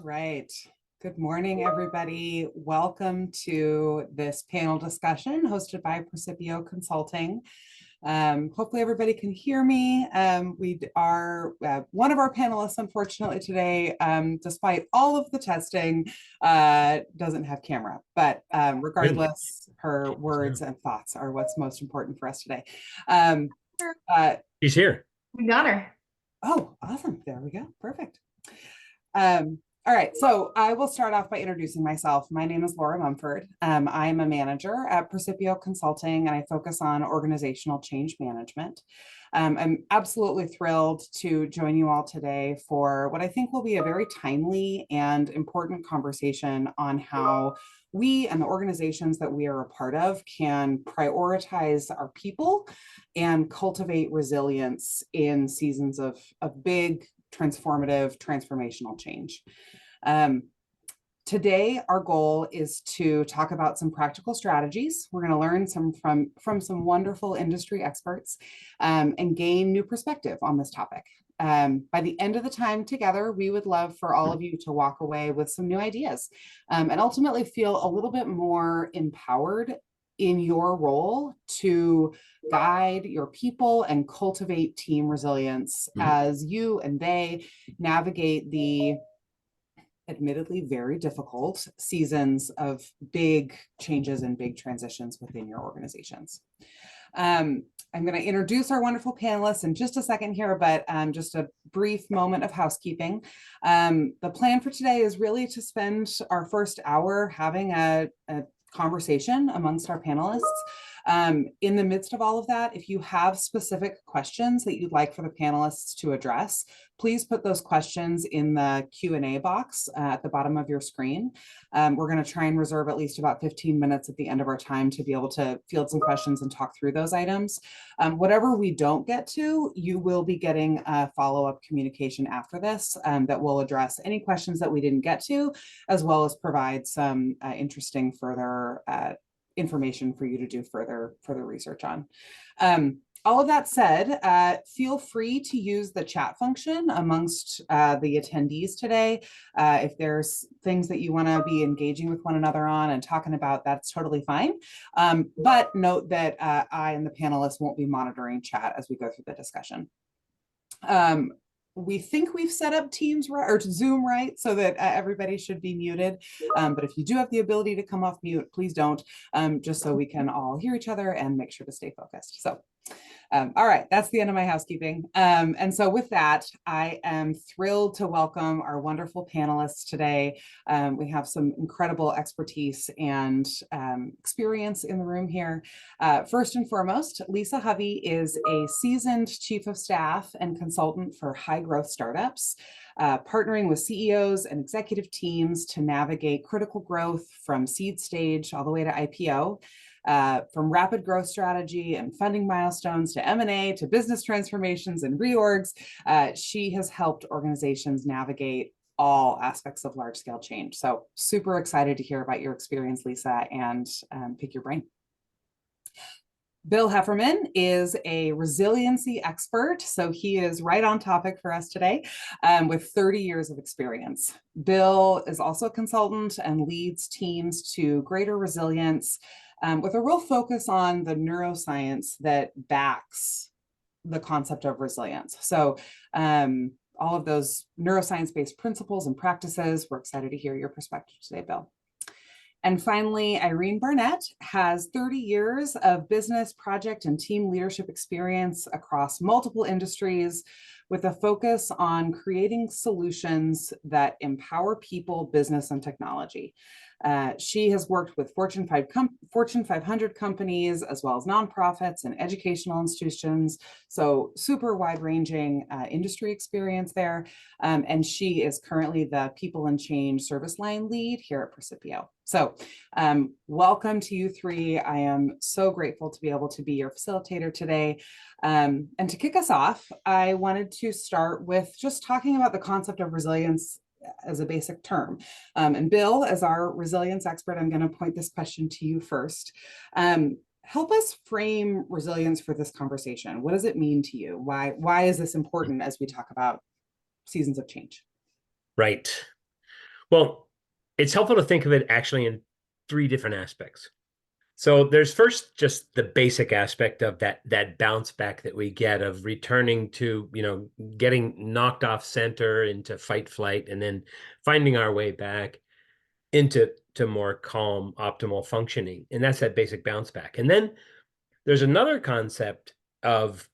All right. Good morning, everybody. Welcome to this panel discussion hosted by Percipio Consulting. Hopefully everybody can hear me. We are one of our panelists, unfortunately today, despite all of the testing, doesn't have camera, but regardless, her words and thoughts are what's most important for us today. She's here. We got her. Oh, awesome. There we go. Perfect. All right, so I will start off by introducing myself. My name is Laura Mumford. I am a manager at Percipio Consulting, and I focus on organizational change management. I'm absolutely thrilled to join you all today for what I think will be a very timely and important conversation on how we and the organizations that we are a part of can prioritize our people and cultivate resilience in seasons of big, transformative, transformational change. Today, our goal is to talk about some practical strategies. We're going to learn from some wonderful industry experts and gain new perspective on this topic. By the end of the time together, we would love for all of you to walk away with some new ideas and ultimately feel a little bit more empowered in your role to guide your people and cultivate team resilience as you and they navigate the admittedly very difficult seasons of big changes and big transitions within your organizations. I'm going to introduce our wonderful panelists in just a second here, but just a brief moment of housekeeping. The plan for today is really to spend our first hour having a conversation amongst our panelists. In the midst of all of that, if you have specific questions that you'd like for the panelists to address, please put those questions in the Q&A box at the bottom of your screen. We're going to try and reserve at least about 15 minutes at the end of our time to be able to field some questions and talk through those items. Whatever we don't get to, you will be getting a follow-up communication after this that will address any questions that we didn't get to, as well as provide some interesting further information for you to do further research on. All of that said, feel free to use the chat function amongst the attendees today. If there's things that you want to be engaging with one another on and talking about, that's totally fine. But note that I and the panelists won't be monitoring chat as we go through the discussion. We think we've set up Teams right, or Zoom right, so that everybody should be muted. But if you do have the ability to come off mute, please don't, just so we can all hear each other and make sure to stay focused. So, all right, that's the end of my housekeeping. And so with that, I am thrilled to welcome our wonderful panelists today. We have some incredible expertise and experience in the room here. First and foremost, Lisa Hovey is a seasoned chief of staff and consultant for high growth startups, partnering with CEOs and executive teams to navigate critical growth from seed stage all the way to IPO. From rapid growth strategy and funding milestones to M&A to business transformations and reorgs, she has helped organizations navigate all aspects of large-scale change. So super excited to hear about your experience, Lisa, and pick your brain. Bill Hefferman is a resiliency expert, so he is right on topic for us today with 30 years of experience. Bill is also a consultant and leads teams to greater resilience with a real focus on the neuroscience that backs the concept of resilience. So all of those neuroscience-based principles and practices, we're excited to hear your perspective today, Bill. And finally, Irene Barnett has 30 years of business, project, and team leadership experience across multiple industries with a focus on creating solutions that empower people, business, and technology. She has worked with Fortune 500 companies, as well as nonprofits and educational institutions. So super wide-ranging industry experience there. And she is currently the People and Change service line lead here at Percipio. So welcome to you three. I am so grateful to be able to be your facilitator today. And to kick us off, I wanted to start with just talking about the concept of resilience as a basic term. And Bill, as our resilience expert, I'm going to point this question to you first. Help us frame resilience for this conversation. What does it mean to you? Why is this important as we talk about seasons of change? Right. Well, it's helpful to think of it actually in three different aspects. So there's first just the basic aspect of that bounce back that we get of returning to, getting knocked off center into fight flight and then finding our way back into more calm, optimal functioning. And that's that basic bounce back. And then there's another concept of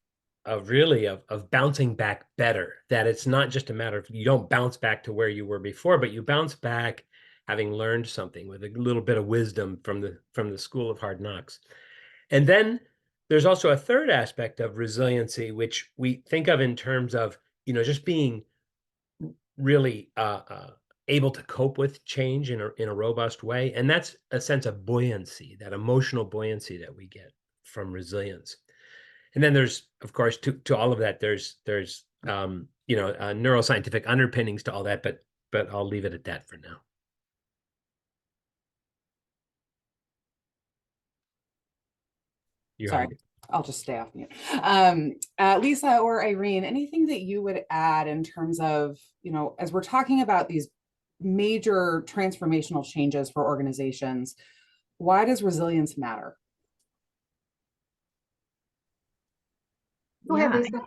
of bouncing back better, that it's not just a matter of you don't bounce back to where you were before, but you bounce back having learned something with a little bit of wisdom from the school of hard knocks. And then there's also a third aspect of resiliency, which we think of in terms of, just being really able to cope with change in a robust way. And that's a sense of buoyancy, that emotional buoyancy that we get from resilience. And then there's, of course, to all of that, there's neuroscientific underpinnings to all that, but I'll leave it at that for now. Sorry, I'll just stay off mute. Lisa or Irene, anything that you would add in terms of, as we're talking about these major transformational changes for organizations, why does resilience matter? Go ahead, Lisa.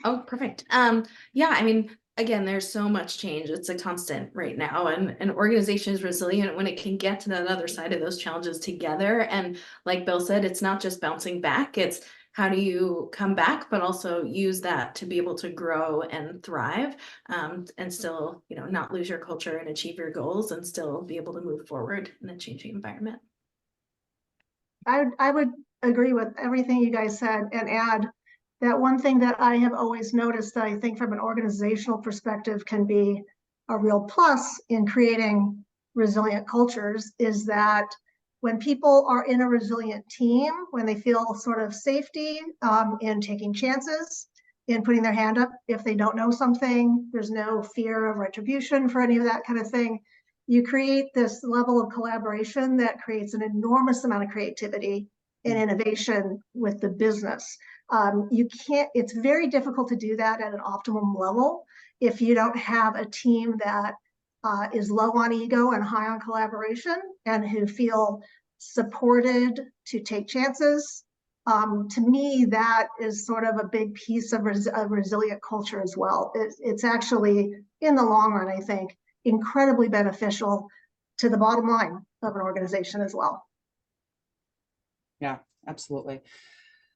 Oh, perfect. Yeah, I mean, again, there's so much change. It's a constant right now, and an organization is resilient when it can get to the other side of those challenges together. And like Bill said, it's not just bouncing back, it's how do you come back, but also use that to be able to grow and thrive, and still, not lose your culture and achieve your goals and still be able to move forward in a changing environment. I would agree with everything you guys said and add that one thing that I have always noticed that I think from an organizational perspective can be a real plus in creating resilient cultures is that when people are in a resilient team, when they feel sort of safety in taking chances, in putting their hand up if they don't know something, there's no fear of retribution for any of that kind of thing. You create this level of collaboration that creates an enormous amount of creativity and innovation with the business. It's very difficult to do that at an optimum level if you don't have a team that is low on ego and high on collaboration and who feel supported to take chances. To me, that is sort of a big piece of a resilient culture as well. It's actually, in the long run, I think, incredibly beneficial to the bottom line of an organization as well. Yeah, absolutely.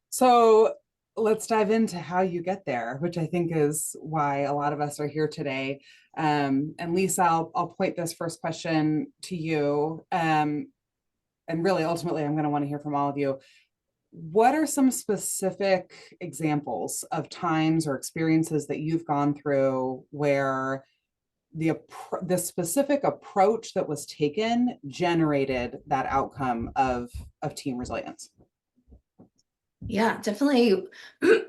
So let's dive into how you get there, which I think is why a lot of us are here today. And Lisa, I'll point this first question to you. And really, ultimately, I'm going to want to hear from all of you. What are some specific examples of times or experiences that you've gone through where the specific approach that was taken generated that outcome of team resilience? Yeah, definitely.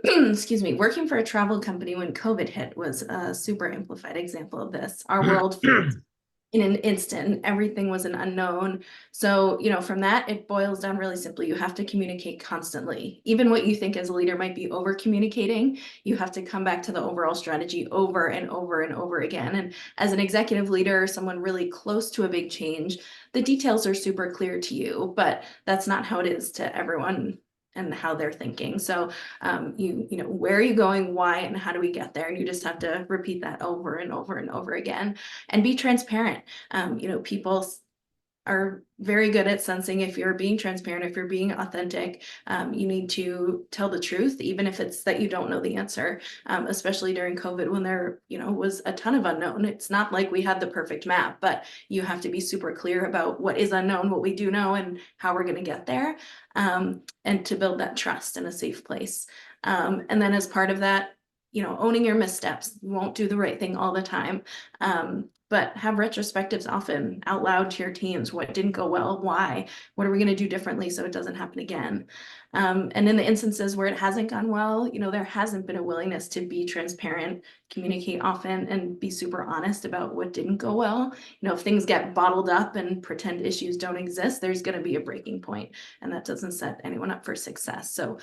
Excuse me. Working for a travel company when COVID hit was a super amplified example of this. Our world flipped in an instant. Everything was an unknown. So, from that, it boils down really simply. You have to communicate constantly. Even what you think as a leader might be over communicating, you have to come back to the overall strategy over and over and over again. And as an executive leader, someone really close to a big change, the details are super clear to you, but that's not how it is to everyone and how they're thinking. So where are you going, why, and how do we get there? And you just have to repeat that over and over and over again and be transparent. People are very good at sensing if you're being transparent, if you're being authentic. You need to tell the truth, even if it's that you don't know the answer, especially during COVID when there, was a ton of unknown. It's not like we had the perfect map, but you have to be super clear about what is unknown, what we do know, and how we're going to get there, and to build that trust in a safe place. And then as part of that, owning your missteps. You won't do the right thing all the time. But have retrospectives often out loud to your teams. What didn't go well? Why? What are we going to do differently so it doesn't happen again? And in the instances where it hasn't gone well, there hasn't been a willingness to be transparent, communicate often, and be super honest about what didn't go well. If things get bottled up and pretend issues don't exist, there's going to be a breaking point, and that doesn't set anyone up for success. So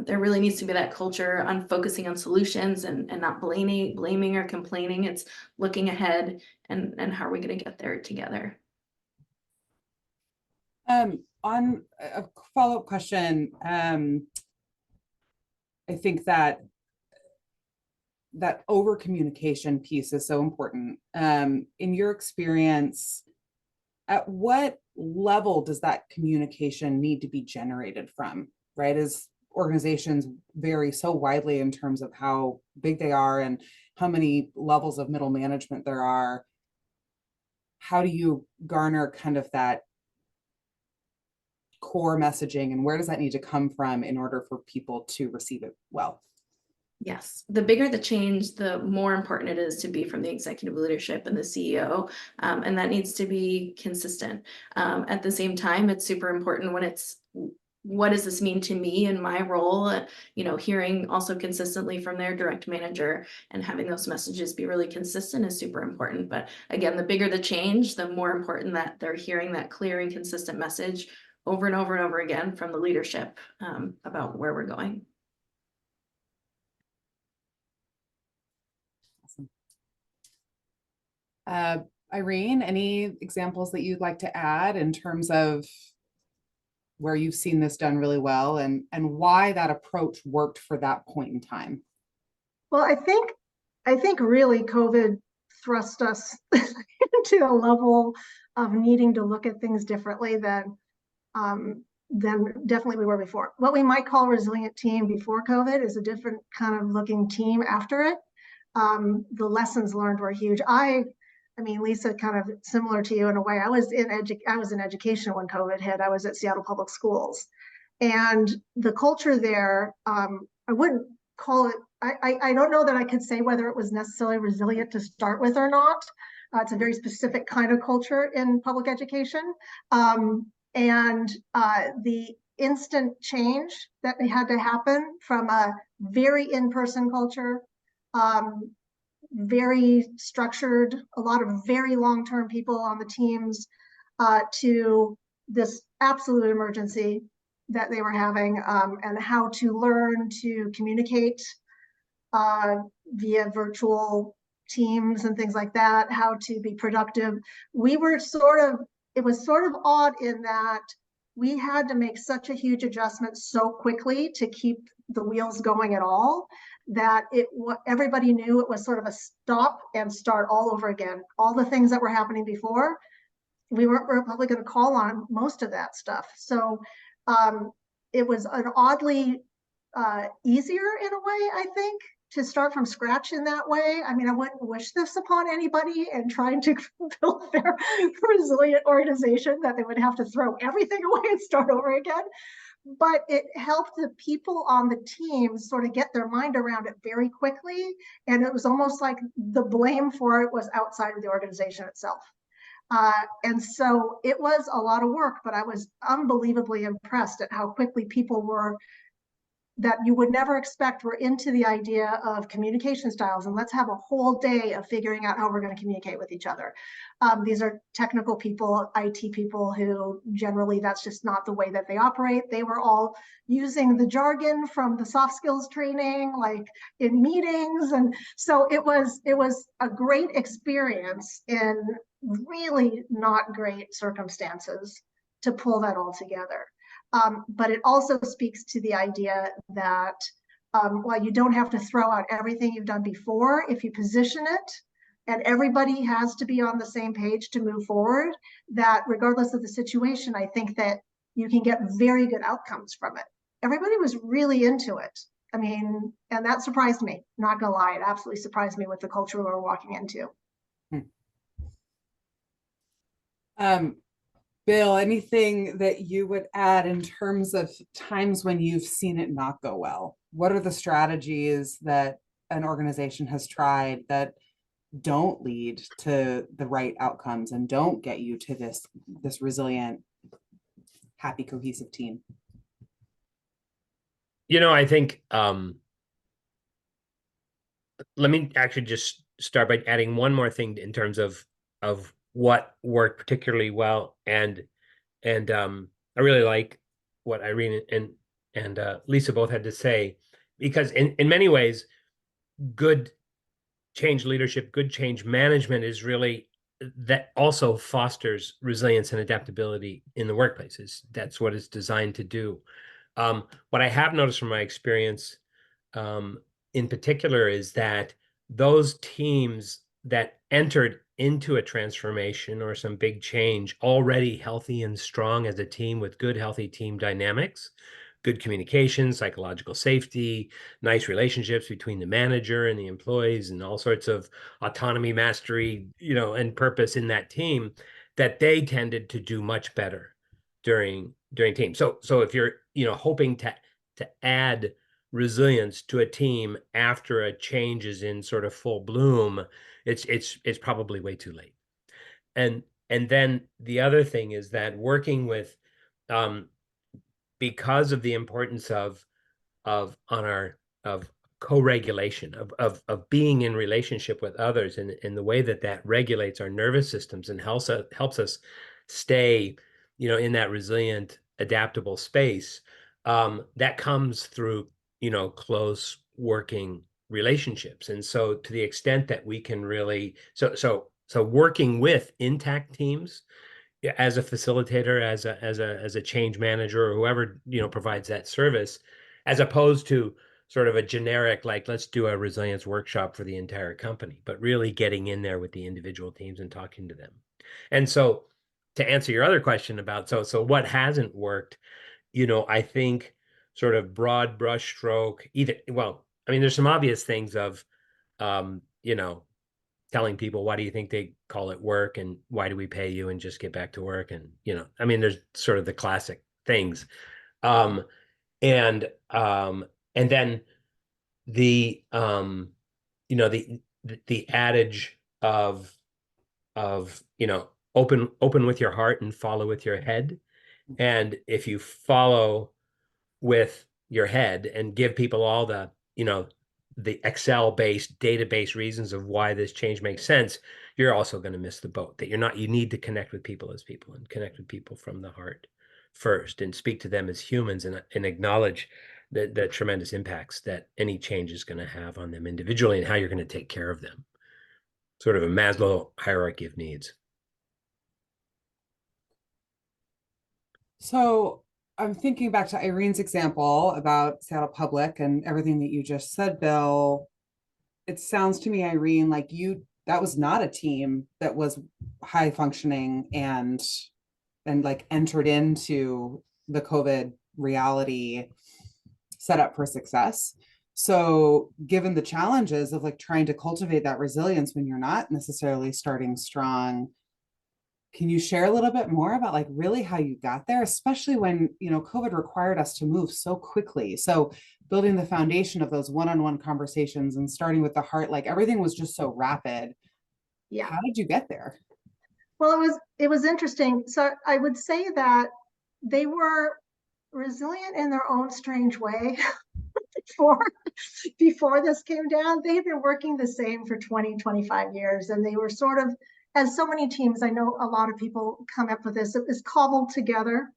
there really needs to be that culture on focusing on solutions and not blaming or complaining. It's looking ahead and how are we going to get there together. On a follow-up question, I think that over communication piece is so important. In your experience, at what level does that communication need to be generated from, right? As organizations vary so widely in terms of how big they are and how many levels of middle management there are, how do you garner kind of that core messaging, and where does that need to come from in order for people to receive it well? Yes, the bigger the change, the more important it is to be from the executive leadership and the CEO, and that needs to be consistent. At the same time, it's super important when it's, what does this mean to me in my role? Hearing also consistently from their direct manager and having those messages be really consistent is super important. But again, the bigger the change, the more important that they're hearing that clear and consistent message over and over and over again from the leadership about where we're going. Irene, any examples that you'd like to add in terms of where you've seen this done really well and why that approach worked for that point in time? Well, I think really COVID thrust us into a level of needing to look at things differently than definitely we were before. What we might call a resilient team before COVID is a different kind of looking team after it. The lessons learned were huge. I mean, Lisa, kind of similar to you in a way. I was in education when COVID hit. I was at Seattle Public Schools, and the culture there, I wouldn't call it. I don't know that I could say whether it was necessarily resilient to start with or not. It's a very specific kind of culture in public education, and the instant change that had to happen from a very in-person culture. Very structured, a lot of very long-term people on the teams, to this absolute emergency that they were having, and how to learn to communicate via virtual teams and things like that, how to be productive. It was sort of odd in that we had to make such a huge adjustment so quickly to keep the wheels going at all, that everybody knew it was sort of a stop and start all over again. All the things that were happening before, we weren't probably going to call on most of that stuff. So it was an oddly easier in a way, I think, to start from scratch in that way. I mean, I wouldn't wish this upon anybody and trying to build their resilient organization that they would have to throw everything away and start over again. But it helped the people on the team sort of get their mind around it very quickly. And it was almost like the blame for it was outside of the organization itself. And so it was a lot of work, but I was unbelievably impressed at how quickly people were, that you would never expect, were into the idea of communication styles, and let's have a whole day of figuring out how we're going to communicate with each other. These are technical people, IT people, who generally that's just not the way that they operate. They were all using the jargon from the soft skills training, like in meetings. And so it was a great experience in really not great circumstances to pull that all together. But it also speaks to the idea that while you don't have to throw out everything you've done before, if you position it and everybody has to be on the same page to move forward, that regardless of the situation, I think that you can get very good outcomes from it. Everybody was really into it. I mean, and that surprised me, not gonna lie, it absolutely surprised me with the culture we were walking into. Bill, anything that you would add in terms of times when you've seen it not go well? What are the strategies that an organization has tried that don't lead to the right outcomes and don't get you to this resilient, happy, cohesive team? I think let me actually just start by adding one more thing in terms of what worked particularly well, and I really like what Irene and Lisa both had to say, because in many ways, good change leadership, good change management is really that also fosters resilience and adaptability in the workplaces. That's what it's designed to do. What I have noticed from my experience, um, in particular, is that those teams that entered into a transformation or some big change already healthy and strong as a team with good, healthy team dynamics, good communication, psychological safety, nice relationships between the manager and the employees, and all sorts of autonomy, mastery, and purpose in that team, that they tended to do much better during teams. So if you're hoping to add resilience to a team after a change is in sort of full bloom, it's probably way too late. And then the other thing is that working with, because of the importance of co-regulation, of being in relationship with others, and the way that regulates our nervous systems and helps us stay in that resilient, adaptable space, that comes through close working relationships. And so to the extent that we can really so working with intact teams, as a facilitator, as a change manager, or whoever provides that service, as opposed to sort of a generic, like, let's do a resilience workshop for the entire company, but really getting in there with the individual teams and talking to them. And so to answer your other question about so what hasn't worked, I think sort of broad brush stroke, there's some obvious things of telling people, why do you think they call it work, and why do we pay you, and just get back to work, and there's sort of the classic things, and then the the adage of open with your heart and follow with your head. And if you follow with your head and give people all the the Excel-based database reasons of why this change makes sense, you're also going to miss the boat. That you need to connect with people as people, and connect with people from the heart first, and speak to them as humans, and acknowledge the tremendous impacts that any change is going to have on them individually, and how you're going to take care of them. Sort of a Maslow hierarchy of needs. So I'm thinking back to Irene's example about Seattle Public and everything that you just said, Bill. It sounds to me, Irene, like that was not a team that was high functioning and like entered into the COVID reality set up for success. So given the challenges of like trying to cultivate that resilience when you're not necessarily starting strong, can you share a little bit more about like really how you got there, especially when, COVID required us to move so quickly? So building the foundation of those one-on-one conversations and starting with the heart, like everything was just so rapid. Yeah. How did you get there? Well, it was interesting. So I would say that they were resilient in their own strange way before this came down. They had been working the same for 20, 25 years, and they were sort of, as so many teams, I know a lot of people come up with this, it was cobbled together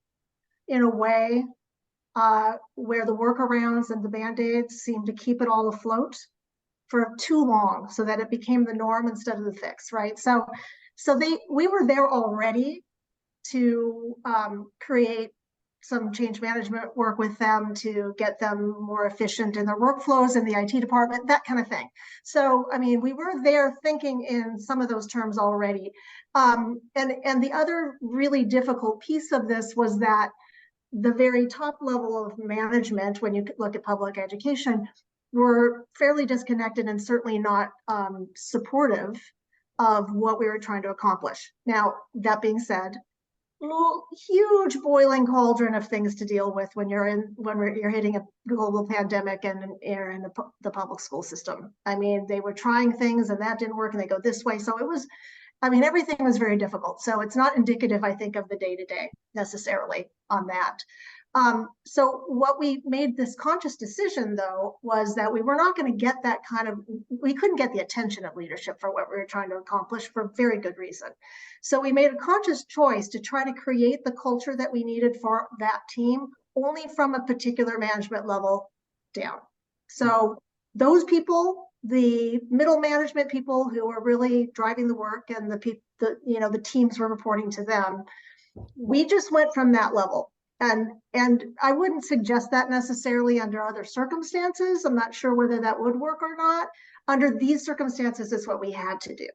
in a way where the workarounds and the band-aids seemed to keep it all afloat for too long, so that it became the norm instead of the fix, right? So we were there already to create some change management work with them to get them more efficient in their workflows in the IT department, that kind of thing. So, I mean, we were there thinking in some of those terms already. And the other really difficult piece of this was that the very top level of management, when you look at public education, were fairly disconnected and certainly not supportive of what we were trying to accomplish. Now, that being said, huge boiling cauldron of things to deal with when you're hitting a global pandemic and you're in the public school system. I mean, they were trying things and that didn't work, and they go this way. So it was, everything was very difficult. So it's not indicative, I think, of the day-to-day necessarily on that. So what we made this conscious decision, though, was that we were not going to get that we couldn't get the attention of leadership for what we were trying to accomplish for very good reason. So we made a conscious choice to try to create the culture that we needed for that team only from a particular management level down. So those people, the middle management people who were really driving the work, and the teams were reporting to them, we just went from that level. And I wouldn't suggest that necessarily under other circumstances. I'm not sure whether that would work or not. Under these circumstances, it's what we had to do.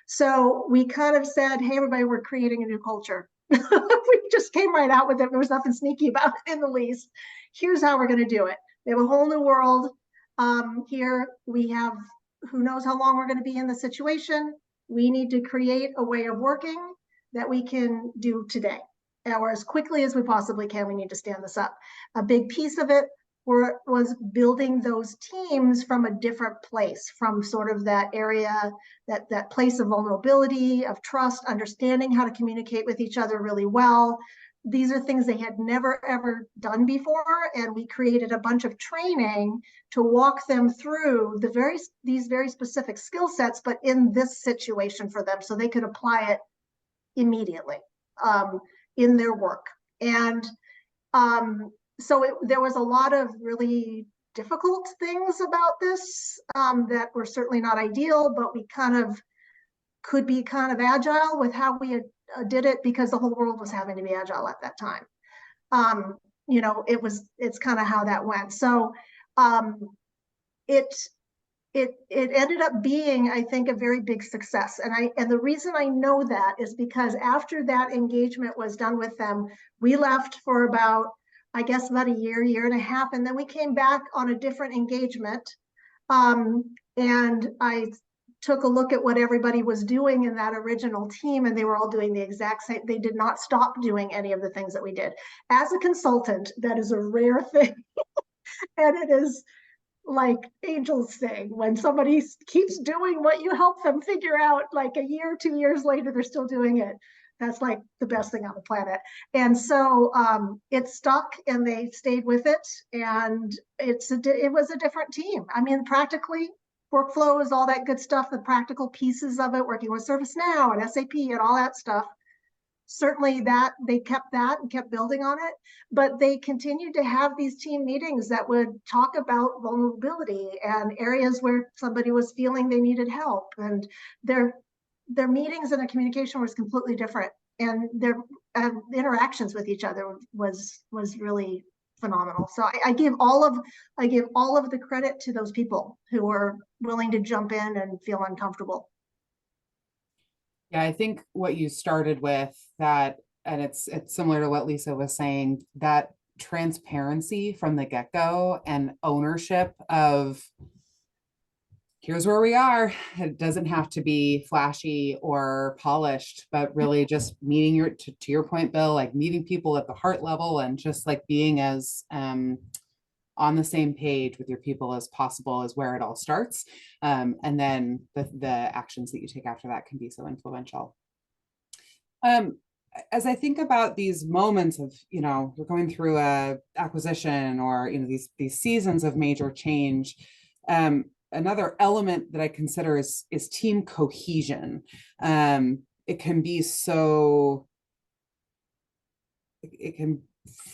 So we kind of said, hey, everybody, we're creating a new culture. We just came right out with it. There was nothing sneaky about it in the least. Here's how we're going to do it. We have a whole new world. Here we have, who knows how long we're going to be in the situation. We need to create a way of working that we can do today, or as quickly as we possibly can. We need to stand this up. A big piece of it was building those teams from a different place, from sort of that area, that place of vulnerability, of trust, understanding how to communicate with each other really well. These are things they had never, ever done before. And we created a bunch of training to walk them through these very specific skill sets, but in this situation for them, so they could apply it immediately in their work. And so there was a lot of really difficult things about this that were certainly not ideal, but we could be kind of agile with how we did it, because the whole world was having to be agile at that time. It's kind of how that went. So it ended up being, I think, a very big success. And the reason I know that is because after that engagement was done with them, we left for about a year and a half. And then we came back on a different engagement. And I took a look at what everybody was doing in that original team, and they were all doing the exact same. They did not stop doing any of the things that we did. As a consultant, that is a rare thing. And it is like angels sing, when somebody keeps doing what you help them figure out, like a year, 2 years later, they're still doing it. That's like the best thing on the planet. And so it stuck, and they stayed with it. And it was a different team. I mean, practically, workflows, all that good stuff, the practical pieces of it, working with ServiceNow and SAP and all that stuff. Certainly that they kept that and kept building on it, but they continued to have these team meetings that would talk about vulnerability and areas where somebody was feeling they needed help. And their meetings and the communication was completely different. And their interactions with each other was really phenomenal. So I give all of the credit to those people who were willing to jump in and feel uncomfortable. Yeah, I think what you started with that, and it's similar to what Lisa was saying, that transparency from the get-go and ownership of, here's where we are. It doesn't have to be flashy or polished, but really just meeting to your point, Bill, like meeting people at the heart level, and just like being as on the same page with your people as possible is where it all starts. And then the actions that you take after that can be so influential. As I think about these moments of, you're going through a acquisition, or, these seasons of major change, another element that I consider is team cohesion. It can be it can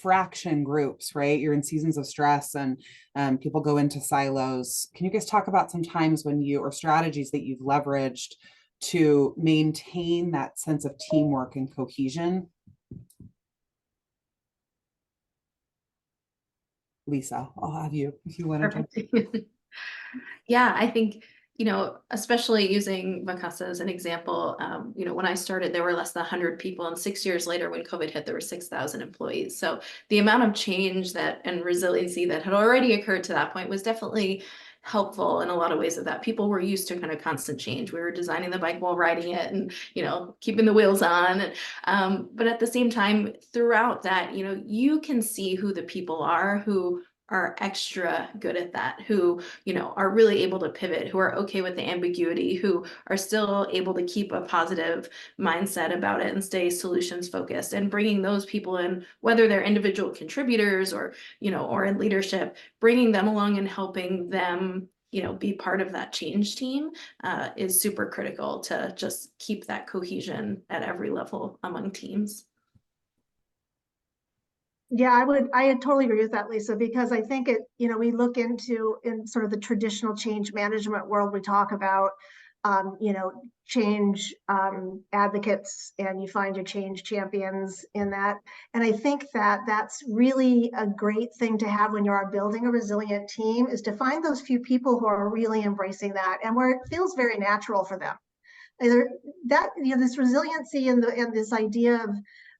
fraction groups, right? You're in seasons of stress, and people go into silos. Can you guys talk about some times or strategies that you've leveraged to maintain that sense of teamwork and cohesion? Lisa, I'll have you if you want to. Yeah, I think, especially using Vacasa as an example, when I started, there were less than 100 people, and 6 years later, when COVID hit, there were 6,000 employees. So the amount of change and resiliency that had already occurred to that point was definitely helpful in a lot of ways, that people were used to kind of constant change. We were designing the bike while riding it, and, keeping the wheels on. But at the same time, throughout that, you can see who the people are who are extra good at that, who, you know, are really able to pivot, who are okay with the ambiguity, who are still able to keep a positive mindset about it and stay solutions focused, and bringing those people in, whether they're individual contributors or, you know, or in leadership, bringing them along and helping them, you know, be part of that change team is super critical to just keep that cohesion at every level among teams. Yeah, I totally agree with that, Lisa, because I think it, you know, we look into in sort of the traditional change management world, we talk about, you know, change advocates, and you find your change champions in that. And I think that that's really a great thing to have when you are building a resilient team, is to find those few people who are really embracing that and where it feels very natural for them. Either that, you know, this resiliency and this idea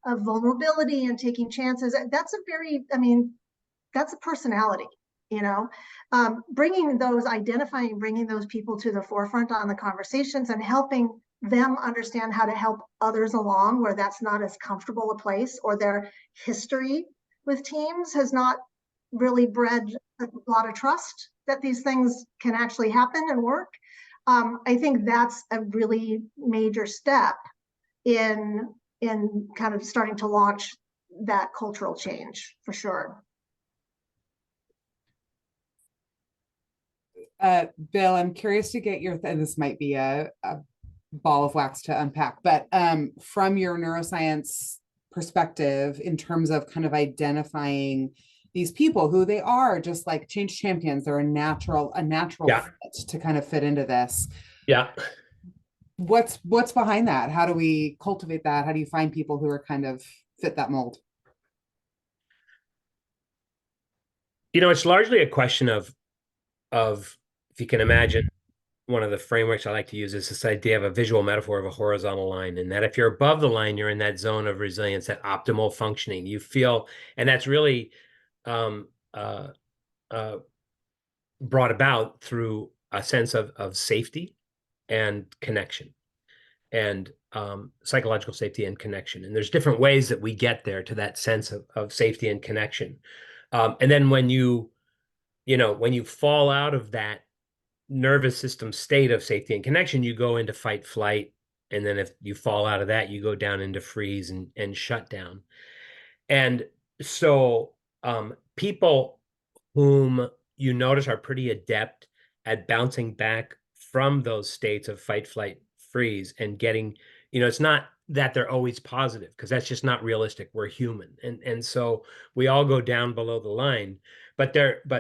of vulnerability and taking chances, that's a very, I mean, that's a personality, you know. Bringing those people to the forefront on the conversations and helping them understand how to help others along where that's not as comfortable a place, or their history with teams has not really bred a lot of trust that these things can actually happen and work. I think that's a really major step in kind of starting to launch that cultural change, for sure. Bill, I'm curious to get your, and this might be a ball of wax to unpack, but from your neuroscience perspective, in terms of kind of identifying these people, who they are, just like change champions, they're a natural fit to kind of fit into this. Yeah. What's behind that? How do we cultivate that? How do you find people who are kind of fit that mold? You know, it's largely a question of if you can imagine, one of the frameworks I like to use is this idea of a visual metaphor of a horizontal line, and that if you're above the line, you're in that zone of resilience, that optimal functioning. You feel, and that's really brought about through a sense of safety and connection, and psychological safety and connection. And there's different ways that we get there to that sense of safety and connection. And then when you fall out of that nervous system state of safety and connection, you go into fight flight. And then if you fall out of that, you go down into freeze and shut down. And so people whom you notice are pretty adept at bouncing back from those states of fight, flight, freeze, and getting, it's not that they're always positive, because that's just not realistic. We're human. And so we all go down below the line, but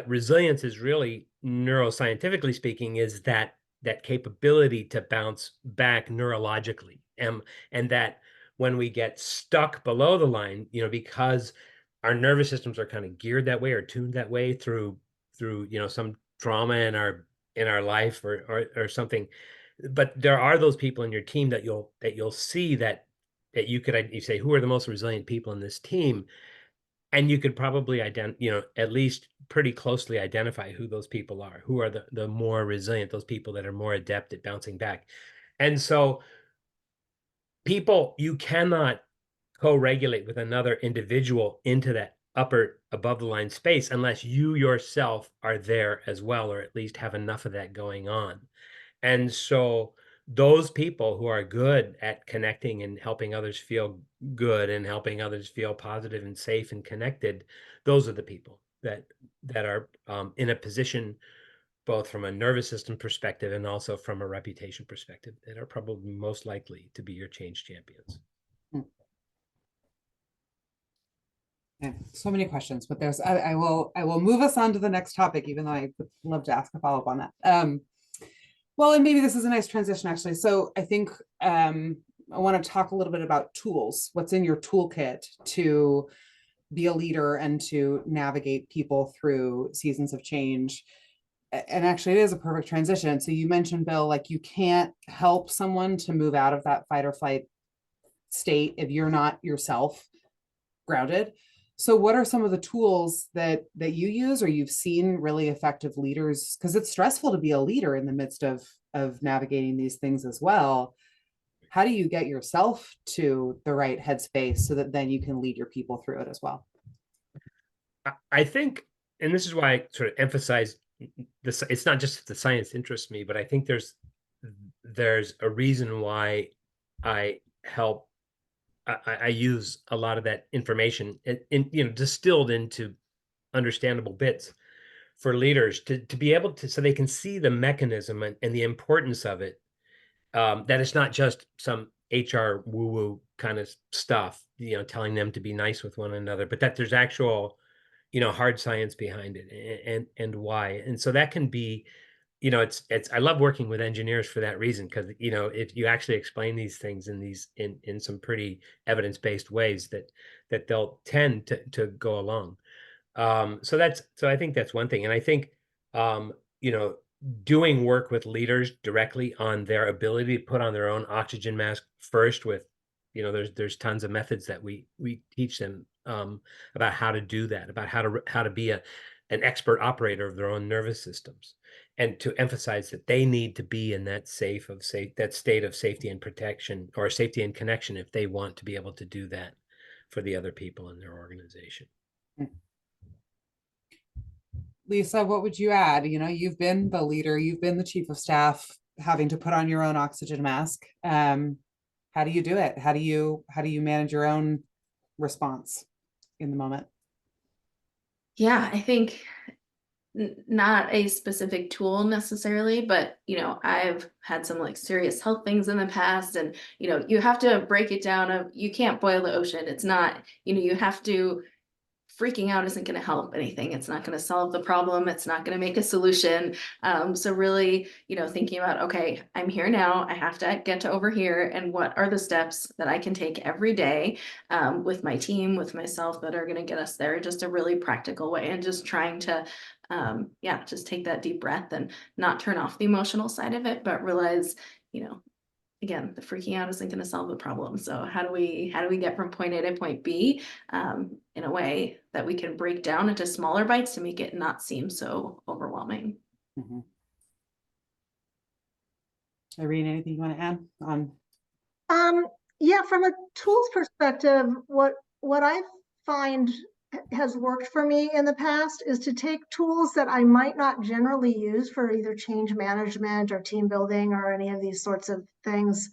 resilience is really, neuroscientifically speaking, is that capability to bounce back neurologically. And that when we get stuck below the line, because our nervous systems are kind of geared that way or tuned that way through some trauma in our life or something. But there are those people in your team that you'll see that you say, who are the most resilient people in this team, and you could probably at least pretty closely identify who those people are, who are the more resilient, those people that are more adept at bouncing back. And so you cannot co-regulate with another individual into that upper above the line space unless you yourself are there as well, or at least have enough of that going on. And so those people who are good at connecting and helping others feel good and helping others feel positive and safe and connected, those are the people that are in a position, both from a nervous system perspective and also from a reputation perspective, that are probably most likely to be your change champions. Yeah, so many questions, but I will move us on to the next topic, even though I would love to ask a follow-up on that. Well, and maybe this is a nice transition, actually. So I think I want to talk a little bit about tools. What's in your toolkit to be a leader and to navigate people through seasons of change? And actually, it is a perfect transition. So you mentioned, Bill, like, you can't help someone to move out of that fight or flight state if you're not yourself grounded. So what are some of the tools that you use or you've seen really effective leaders? Because it's stressful to be a leader in the midst of navigating these things as well. How do you get yourself to the right headspace so that then you can lead your people through it as well? I think, and this is why I sort of emphasize this. It's not just the science interests me, but I think there's a reason why I help. I use a lot of that information distilled into understandable bits for leaders to be able to, so they can see the mechanism and the importance of it. That it's not just some HR woo-woo kind of stuff, telling them to be nice with one another, but that there's actual, hard science behind it, and why. And so that can be, it's I love working with engineers for that reason, because if you actually explain these things in some pretty evidence-based ways, that they'll tend to go along. So I think that's one thing. And I think, you know, doing work with leaders directly on their ability to put on their own oxygen mask first with, there's tons of methods that we teach them, about how to do that, about how to be an expert operator of their own nervous systems, and to emphasize that they need to be in that state of safety and protection, or safety and connection, if they want to be able to do that for the other people in their organization. Lisa, what would you add? You've been the leader, you've been the chief of staff, having to put on your own oxygen mask. How do you do it? How do you manage your own response in the moment? Yeah, I think not a specific tool necessarily, but I've had some like serious health things in the past, and you have to break it down of, you can't boil the ocean. It's not, you have to, freaking out isn't going to help anything. It's not going to solve the problem. It's not going to make a solution. So really, thinking about, okay, I'm here now. I have to get to over here. And what are the steps that I can take every day, with my team, with myself, that are going to get us there, just a really practical way, and just trying to, just take that deep breath and not turn off the emotional side of it, but realize, again, the freaking out isn't going to solve the problem. So how do we get from point A to point B, in a way that we can break down into smaller bites to make it not seem so overwhelming? Mm-hmm. Irene, anything you want to add on? Yeah, from a tools perspective, what I find has worked for me in the past is to take tools that I might not generally use for either change management or team building or any of these sorts of things,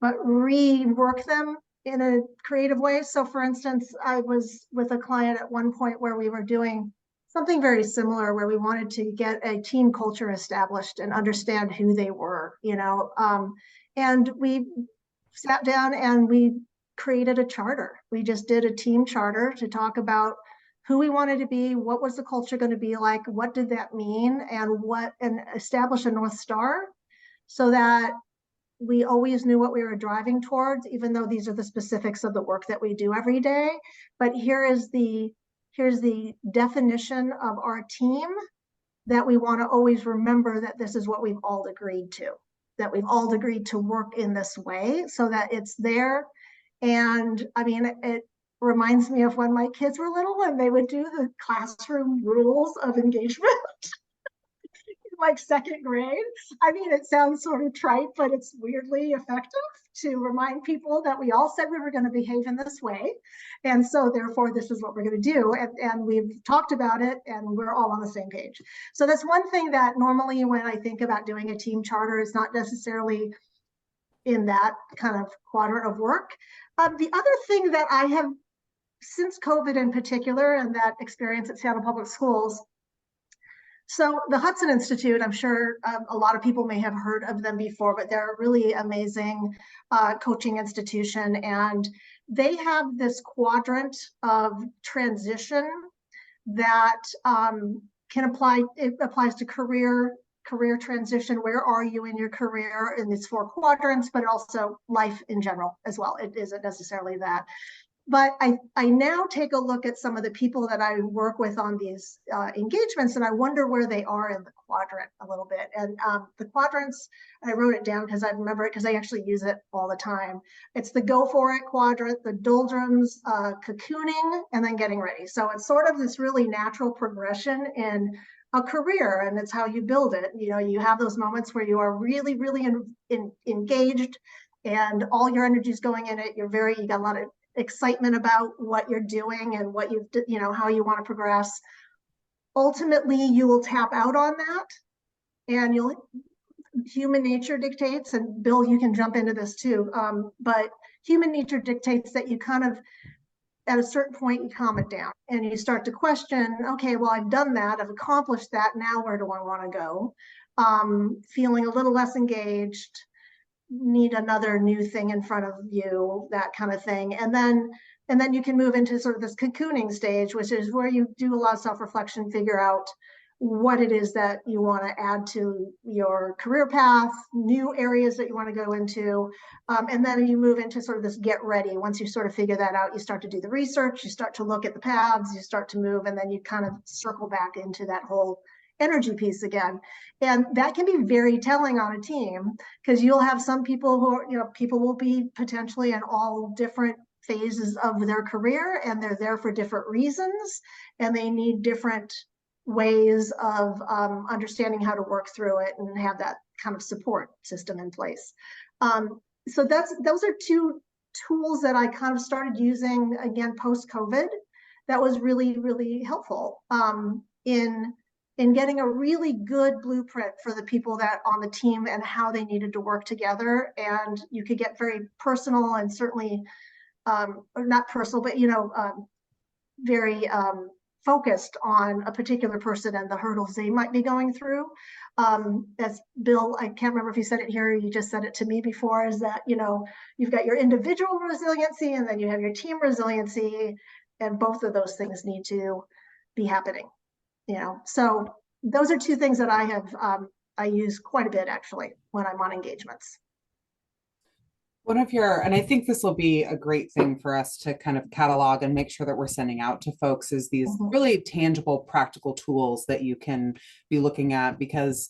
but rework them in a creative way. So for instance, I was with a client at one point where we were doing something very similar, where we wanted to get a team culture established and understand who they were, and we sat down and we created a charter. We just did a team charter to talk about who we wanted to be, what was the culture going to be like, what did that mean, and establish a North Star, so that we always knew what we were driving towards, even though these are the specifics of the work that we do every day. But here's the definition of our team that we want to always remember, that this is what we've all agreed to, that we've all agreed to work in this way, so that it's there. And I mean, it reminds me of when my kids were little and they would do the classroom rules of engagement. Like second grade. I mean, it sounds sort of trite, but it's weirdly effective to remind people that we all said we were going to behave in this way. And so therefore, this is what we're going to do. And we've talked about it, and we're all on the same page. So that's one thing that normally when I think about doing a team charter, is not necessarily in that kind of quadrant of work. The other thing that I have, since COVID in particular, and that experience at Seattle Public Schools, so the Hudson Institute, I'm sure a lot of people may have heard of them before, but they're a really amazing coaching institution. And they have this quadrant of transition that can apply. It applies to career transition. Where are you in your career in these 4 quadrants, but also life in general as well. It isn't necessarily that. But I now take a look at some of the people that I work with on these engagements, and I wonder where they are in the quadrant a little bit. And the quadrants, I wrote it down because I remember it, because I actually use it all the time. It's the go for it quadrant, the doldrums, cocooning, and then getting ready. So it's sort of this really natural progression in a career, and it's how you build it. You have those moments where you are really, really engaged, and all your energy is going in it. You got a lot of excitement about what you're doing and what how you want to progress. ultimately you will tap out on that, and human nature dictates, and Bill, you can jump into this too, but human nature dictates that you kind of, at a certain point, you calm it down and you start to question, okay, well, I've done that, I've accomplished that, now where do I want to go? Feeling a little less engaged, need another new thing in front of you, that kind of thing. And then you can move into sort of this cocooning stage, which is where you do a lot of self-reflection, figure out what it is that you want to add to your career path, new areas that you want to go into. And then you move into sort of this get ready. Once you sort of figure that out, you start to do the research, you start to look at the paths, you start to move, and then you kind of circle back into that whole energy piece again. And that can be very telling on a team, because you'll have some people who are, people will be potentially in all different phases of their career, and they're there for different reasons, and they need different ways of understanding how to work through it and have that kind of support system in place. So those are two tools that I kind of started using again post-COVID. That was really, really helpful in getting a really good blueprint for the people that on the team and how they needed to work together. And you could get very personal, and certainly or not personal, but very focused on a particular person and the hurdles they might be going through. As Bill, I can't remember if you said it here, or you just said it to me before, is that, you've got your individual resiliency and then you have your team resiliency, and both of those things need to be happening. So those are two things that I have, I use quite a bit actually when I'm on engagements. And I think this will be a great thing for us to kind of catalog and make sure that we're sending out to folks, is these really tangible, practical tools that you can be looking at, because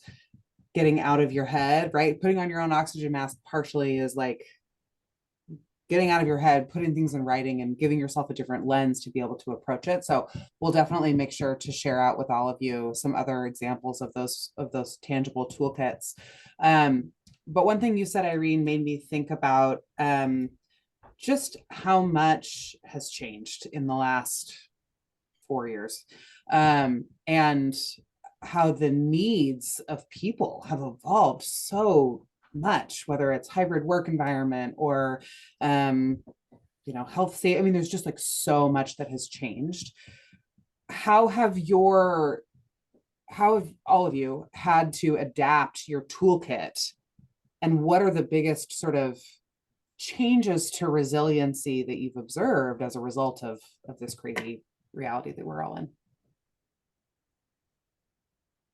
getting out of your head, right? Putting on your own oxygen mask partially is like getting out of your head, putting things in writing, and giving yourself a different lens to be able to approach it. So we'll definitely make sure to share out with all of you some other examples of those tangible toolkits. But one thing you said, Irene, made me think about just how much has changed in the last 4 years, and how the needs of people have evolved so much, whether it's hybrid work environment or health safety. I mean, there's just like so much that has changed. How have all of you had to adapt your toolkit, and what are the biggest sort of changes to resiliency that you've observed as a result of this crazy reality that we're all in?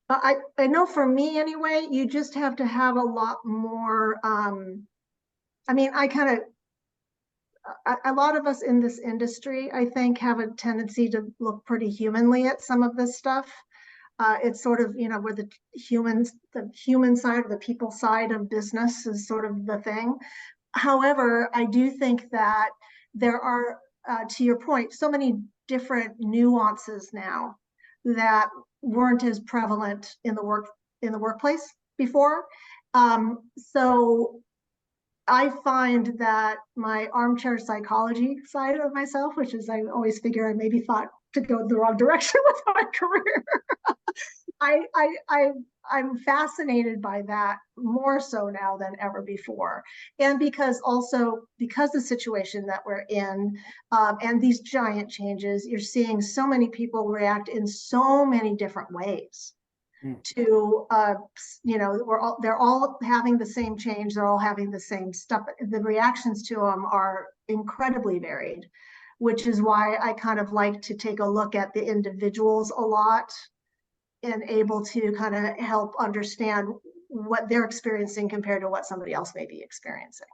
I know for me anyway, you just have to have a lot more, I mean, a lot of us in this industry, I think, have a tendency to look pretty humanly at some of this stuff. It's sort of, where the human side, or the people side of business is sort of the thing. However, I do think that there are, to your point, so many different nuances now that weren't as prevalent in the workplace before. So I find that my armchair psychology side of myself, which is, I always figure I maybe thought to go the wrong direction with my career. I'm fascinated by that more so now than ever before. And because the situation that we're in, and these giant changes, you're seeing so many people react in so many different ways to, they're all having the same change. They're all having the same stuff. The reactions to them are incredibly varied, which is why I kind of like to take a look at the individuals a lot, and able to kind of help understand what they're experiencing compared to what somebody else may be experiencing.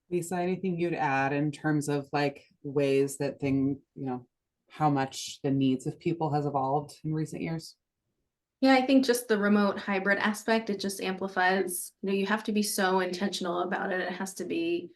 Lisa, anything you'd add in terms of like ways that how much the needs of people has evolved in recent years? Yeah, I think just the remote hybrid aspect, it just amplifies, you have to be so intentional about it. It has to be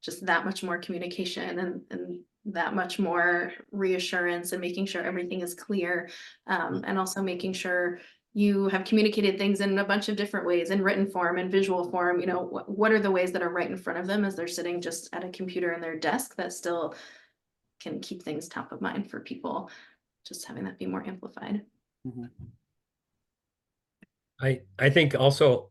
just that much more communication and that much more reassurance, and making sure everything is clear, and also making sure you have communicated things in a bunch of different ways, in written form and visual form. What are the ways that are right in front of them as they're sitting just at a computer in their desk that still can keep things top of mind for people, just having that be more amplified. Mhm. I think also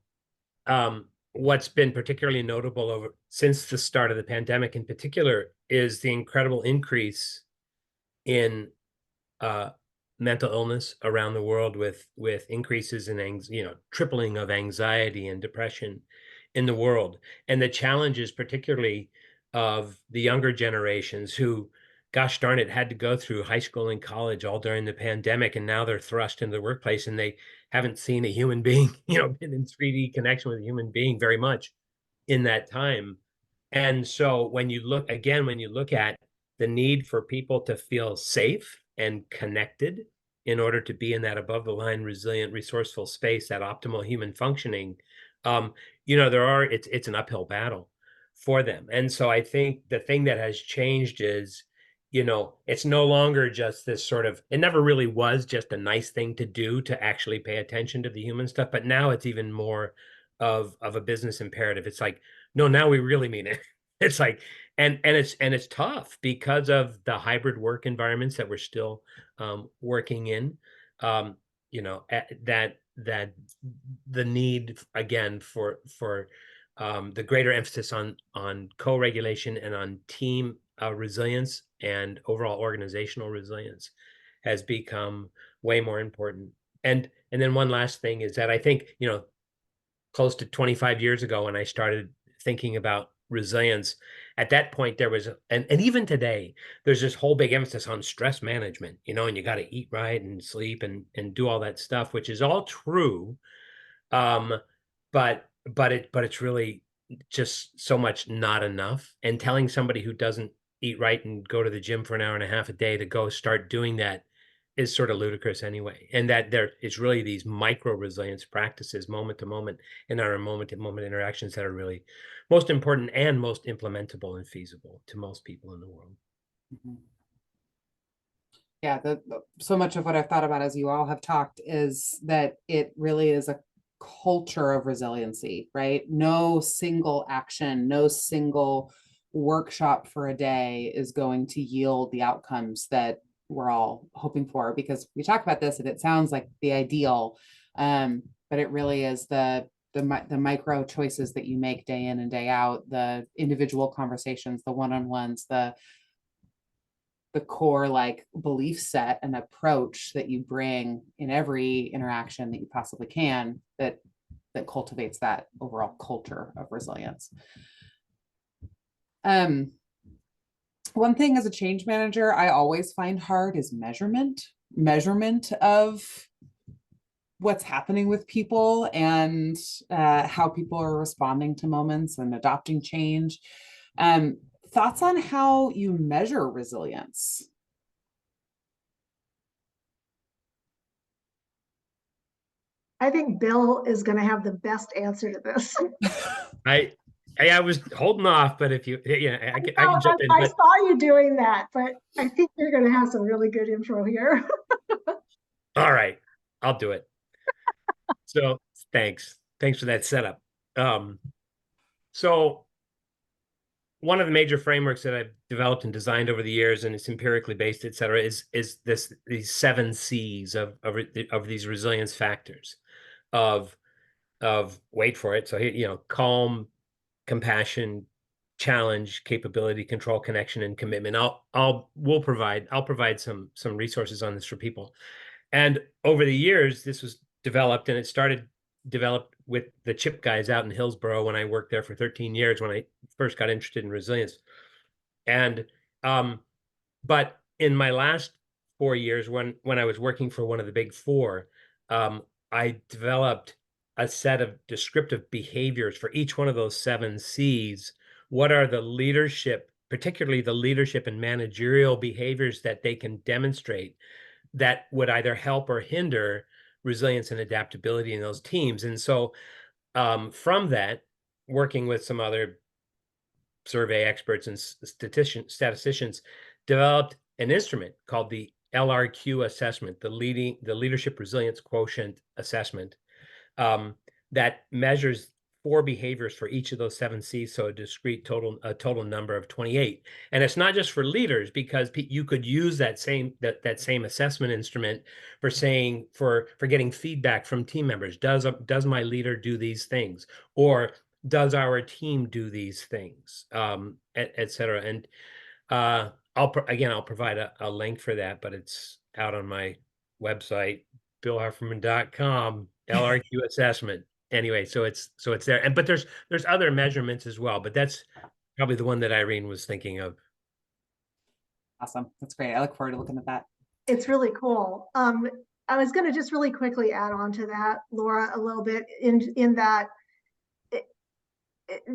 what's been particularly notable since the start of the pandemic in particular is the incredible increase in mental illness around the world, with increases in tripling of anxiety and depression in the world, and the challenges particularly of the younger generations who, gosh darn it, had to go through high school and college all during the pandemic, and now they're thrust into the workplace and they haven't seen a human being, been in 3D connection with a human being very much in that time. And so when you look at the need for people to feel safe and connected in order to be in that above the line, resilient, resourceful space, that optimal human functioning, it's an uphill battle for them. And so I think the thing that has changed is, it's no longer just this sort of, it never really was just a nice thing to do to actually pay attention to the human stuff, but now it's even more of a business imperative. It's like, no, now we really mean it. It's like, and it's tough because of the hybrid work environments that we're still working in. That the need again for the greater emphasis on co-regulation and on team resilience and overall organizational resilience has become way more important. And then one last thing is that I think, close to 25 years ago when I started thinking about resilience, at that point there was, and even today, there's this whole big emphasis on stress management, and you got to eat right and sleep and do all that stuff, which is all true. But it's really just so much not enough. And telling somebody who doesn't eat right and go to the gym for an hour and a half a day to go start doing that is sort of ludicrous anyway. And that there is really these micro resilience practices, moment to moment, in our moment to moment interactions that are really most important and most implementable and feasible to most people in the world. Mhm. Yeah, so much of what I've thought about as you all have talked is that it really is a culture of resiliency, right? No single action, no single workshop for a day is going to yield the outcomes that we're all hoping for, because we talk about this and it sounds like the ideal, but it really is the micro choices that you make day in and day out, the individual conversations, the one-on-ones, the core like belief set and approach that you bring in every interaction that you possibly can, that cultivates that overall culture of resilience. One thing as a change manager I always find hard is measurement of what's happening with people and how people are responding to moments and adopting change. Thoughts on how you measure resilience? I think Bill is going to have the best answer to this. I was holding off, but if you, I can jump in. I saw you doing that, but I think you're going to have some really good info here. All right, I'll do it. So thanks for that setup. So one of the major frameworks that I've developed and designed over the years, and it's empirically based, et cetera, is these 7 C's of these resilience factors of wait for it. So here, calm, compassion, challenge, capability, control, connection, and commitment. I'll provide some resources on this for people. And over the years, this was developed, and it started developed with the CHIP guys out in Hillsborough when I worked there for 13 years when I first got interested in resilience. And but in my last 4 years, when I was working for one of the big four, I developed a set of descriptive behaviors for each one of those 7 C's. What are the leadership, particularly the leadership and managerial behaviors that they can demonstrate that would either help or hinder resilience and adaptability in those teams? And so from that, working with some other survey experts and statisticians, developed an instrument called the LRQ assessment, the Leadership Resilience Quotient Assessment, that measures 4 behaviors for each of those 7 C's, so a total number of 28. And it's not just for leaders, because you could use that same assessment instrument for saying, for getting feedback from team members. Does my leader do these things, or does our team do these things, et cetera. And I'll provide a link for that, but it's out on my website, billhufferman.com, LRQ assessment. Anyway, so it's there. But there's other measurements as well, but that's probably the one that Irene was thinking of. Awesome. That's great. I look forward to looking at that. It's really cool. I was going to just really quickly add on to that, Laura, a little bit in that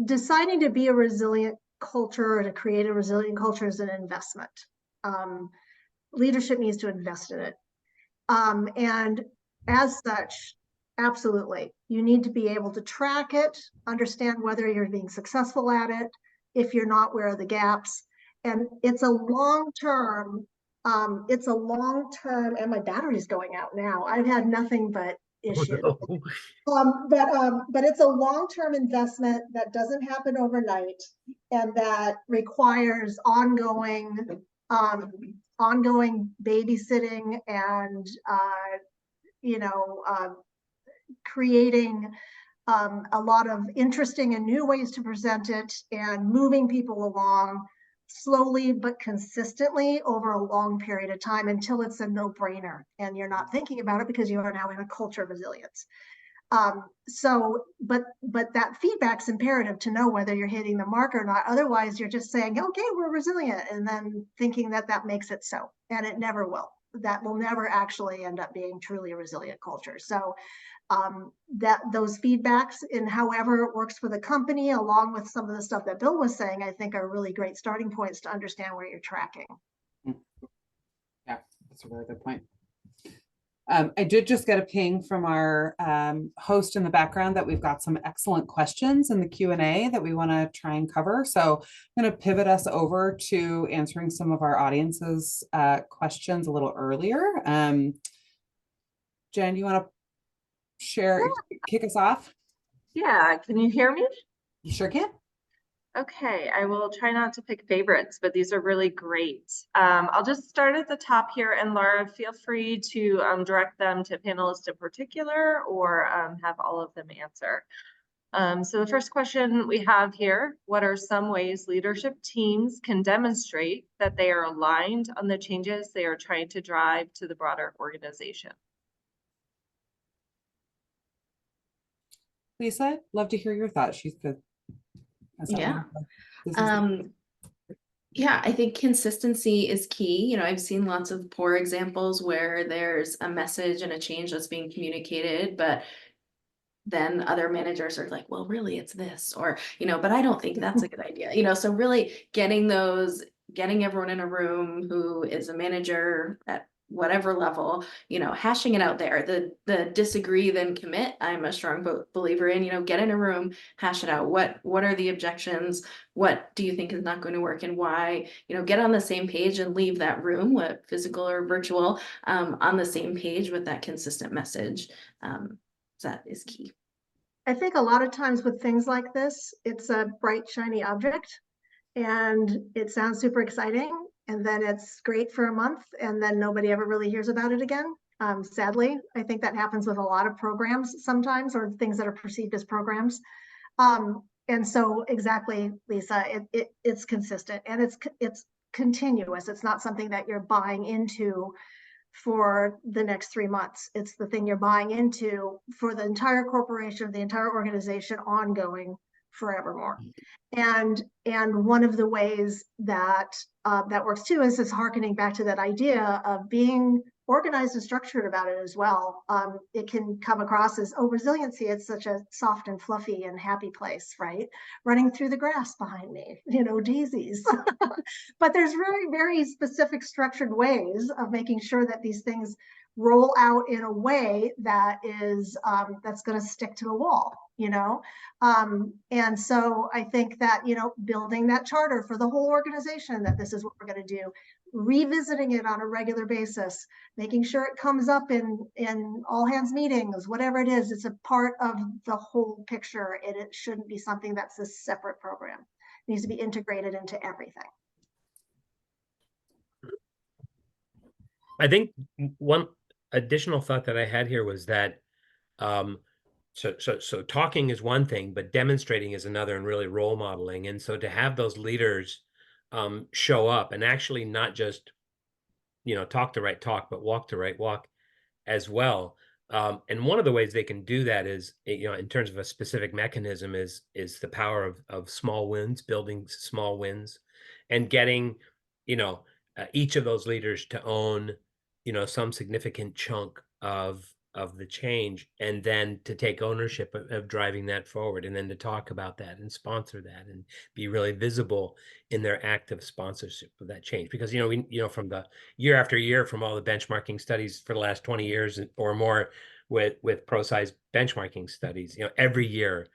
deciding to be a resilient culture or to create a resilient culture is an investment. Leadership needs to invest in it. And as such, absolutely, you need to be able to track it, understand whether you're being successful at it. If you're not, where are the gaps? And it's a long-term, and my battery's going out now. I've had nothing but issues. But it's a long-term investment that doesn't happen overnight, and that requires ongoing babysitting and creating a lot of interesting and new ways to present it, and moving people along slowly but consistently over a long period of time until it's a no-brainer and you're not thinking about it because you are now in a culture of resilience. But that feedback's imperative to know whether you're hitting the mark or not. Otherwise, you're just saying, okay, we're resilient, and then thinking that makes it so, and it never will. That will never actually end up being truly a resilient culture. So that those feedbacks in however it works for the company, along with some of the stuff that Bill was saying, I think are really great starting points to understand where you're tracking. Yeah, that's a really good point. I did just get a ping from our host in the background that we've got some excellent questions in the Q&A that we want to try and cover. So I'm going to pivot us over to answering some of our audience's questions a little earlier. Jen, you want to kick us off? Yeah, can you hear me? You sure can. Okay, I will try not to pick favorites, but these are really great. I'll just start at the top here, and Laura, feel free to direct them to panelists in particular, or have all of them answer. So the first question we have here: what are some ways leadership teams can demonstrate that they are aligned on the changes they are trying to drive to the broader organization? Lisa, love to hear your thoughts. She's good. Yeah. Yeah, I think consistency is key. I've seen lots of poor examples where there's a message and a change that's being communicated, but then other managers are like, well, really, it's this, or, but I don't think that's a good idea. So really getting everyone in a room who is a manager at whatever level, hashing it out there. The disagree then commit, I'm a strong believer in. Get in a room, hash it out. What are the objections? What do you think is not going to work, and why? Get on the same page and leave that room, what physical or virtual, on the same page with that consistent message. That is key. I think a lot of times with things like this, it's a bright, shiny object, and it sounds super exciting, and then it's great for a month, and then nobody ever really hears about it again. Sadly, I think that happens with a lot of programs sometimes, or things that are perceived as programs. And so exactly, Lisa, it's consistent, and it's continuous. It's not something that you're buying into for the next 3 months. It's the thing you're buying into for the entire corporation, the entire organization, ongoing, forevermore. And one of the ways that that works too is this harkening back to that idea of being organized and structured about it as well. It can come across as, oh, resiliency, it's such a soft and fluffy and happy place, right? Running through the grass behind me, daisies. But there's very, very specific structured ways of making sure that these things roll out in a way that is that's going to stick to the wall, and so I think that building that charter for the whole organization, that this is what we're going to do, revisiting it on a regular basis, making sure it comes up in all hands meetings, whatever it is, it's a part of the whole picture. It shouldn't be something that's a separate program. It needs to be integrated into everything. I think one additional thought that I had here was that so talking is one thing, but demonstrating is another, and really role modeling. And so to have those leaders show up and actually not just, talk the right talk, but walk the right walk as well. And one of the ways they can do that is, in terms of a specific mechanism, is the power of small wins, building small wins, and getting, each of those leaders to own, some significant chunk of the change, and then to take ownership of driving that forward, and then to talk about that and sponsor that and be really visible in their active sponsorship of that change. Because, from the year after year, from all the benchmarking studies for the last 20 years or more with ProSci's benchmarking studies, every year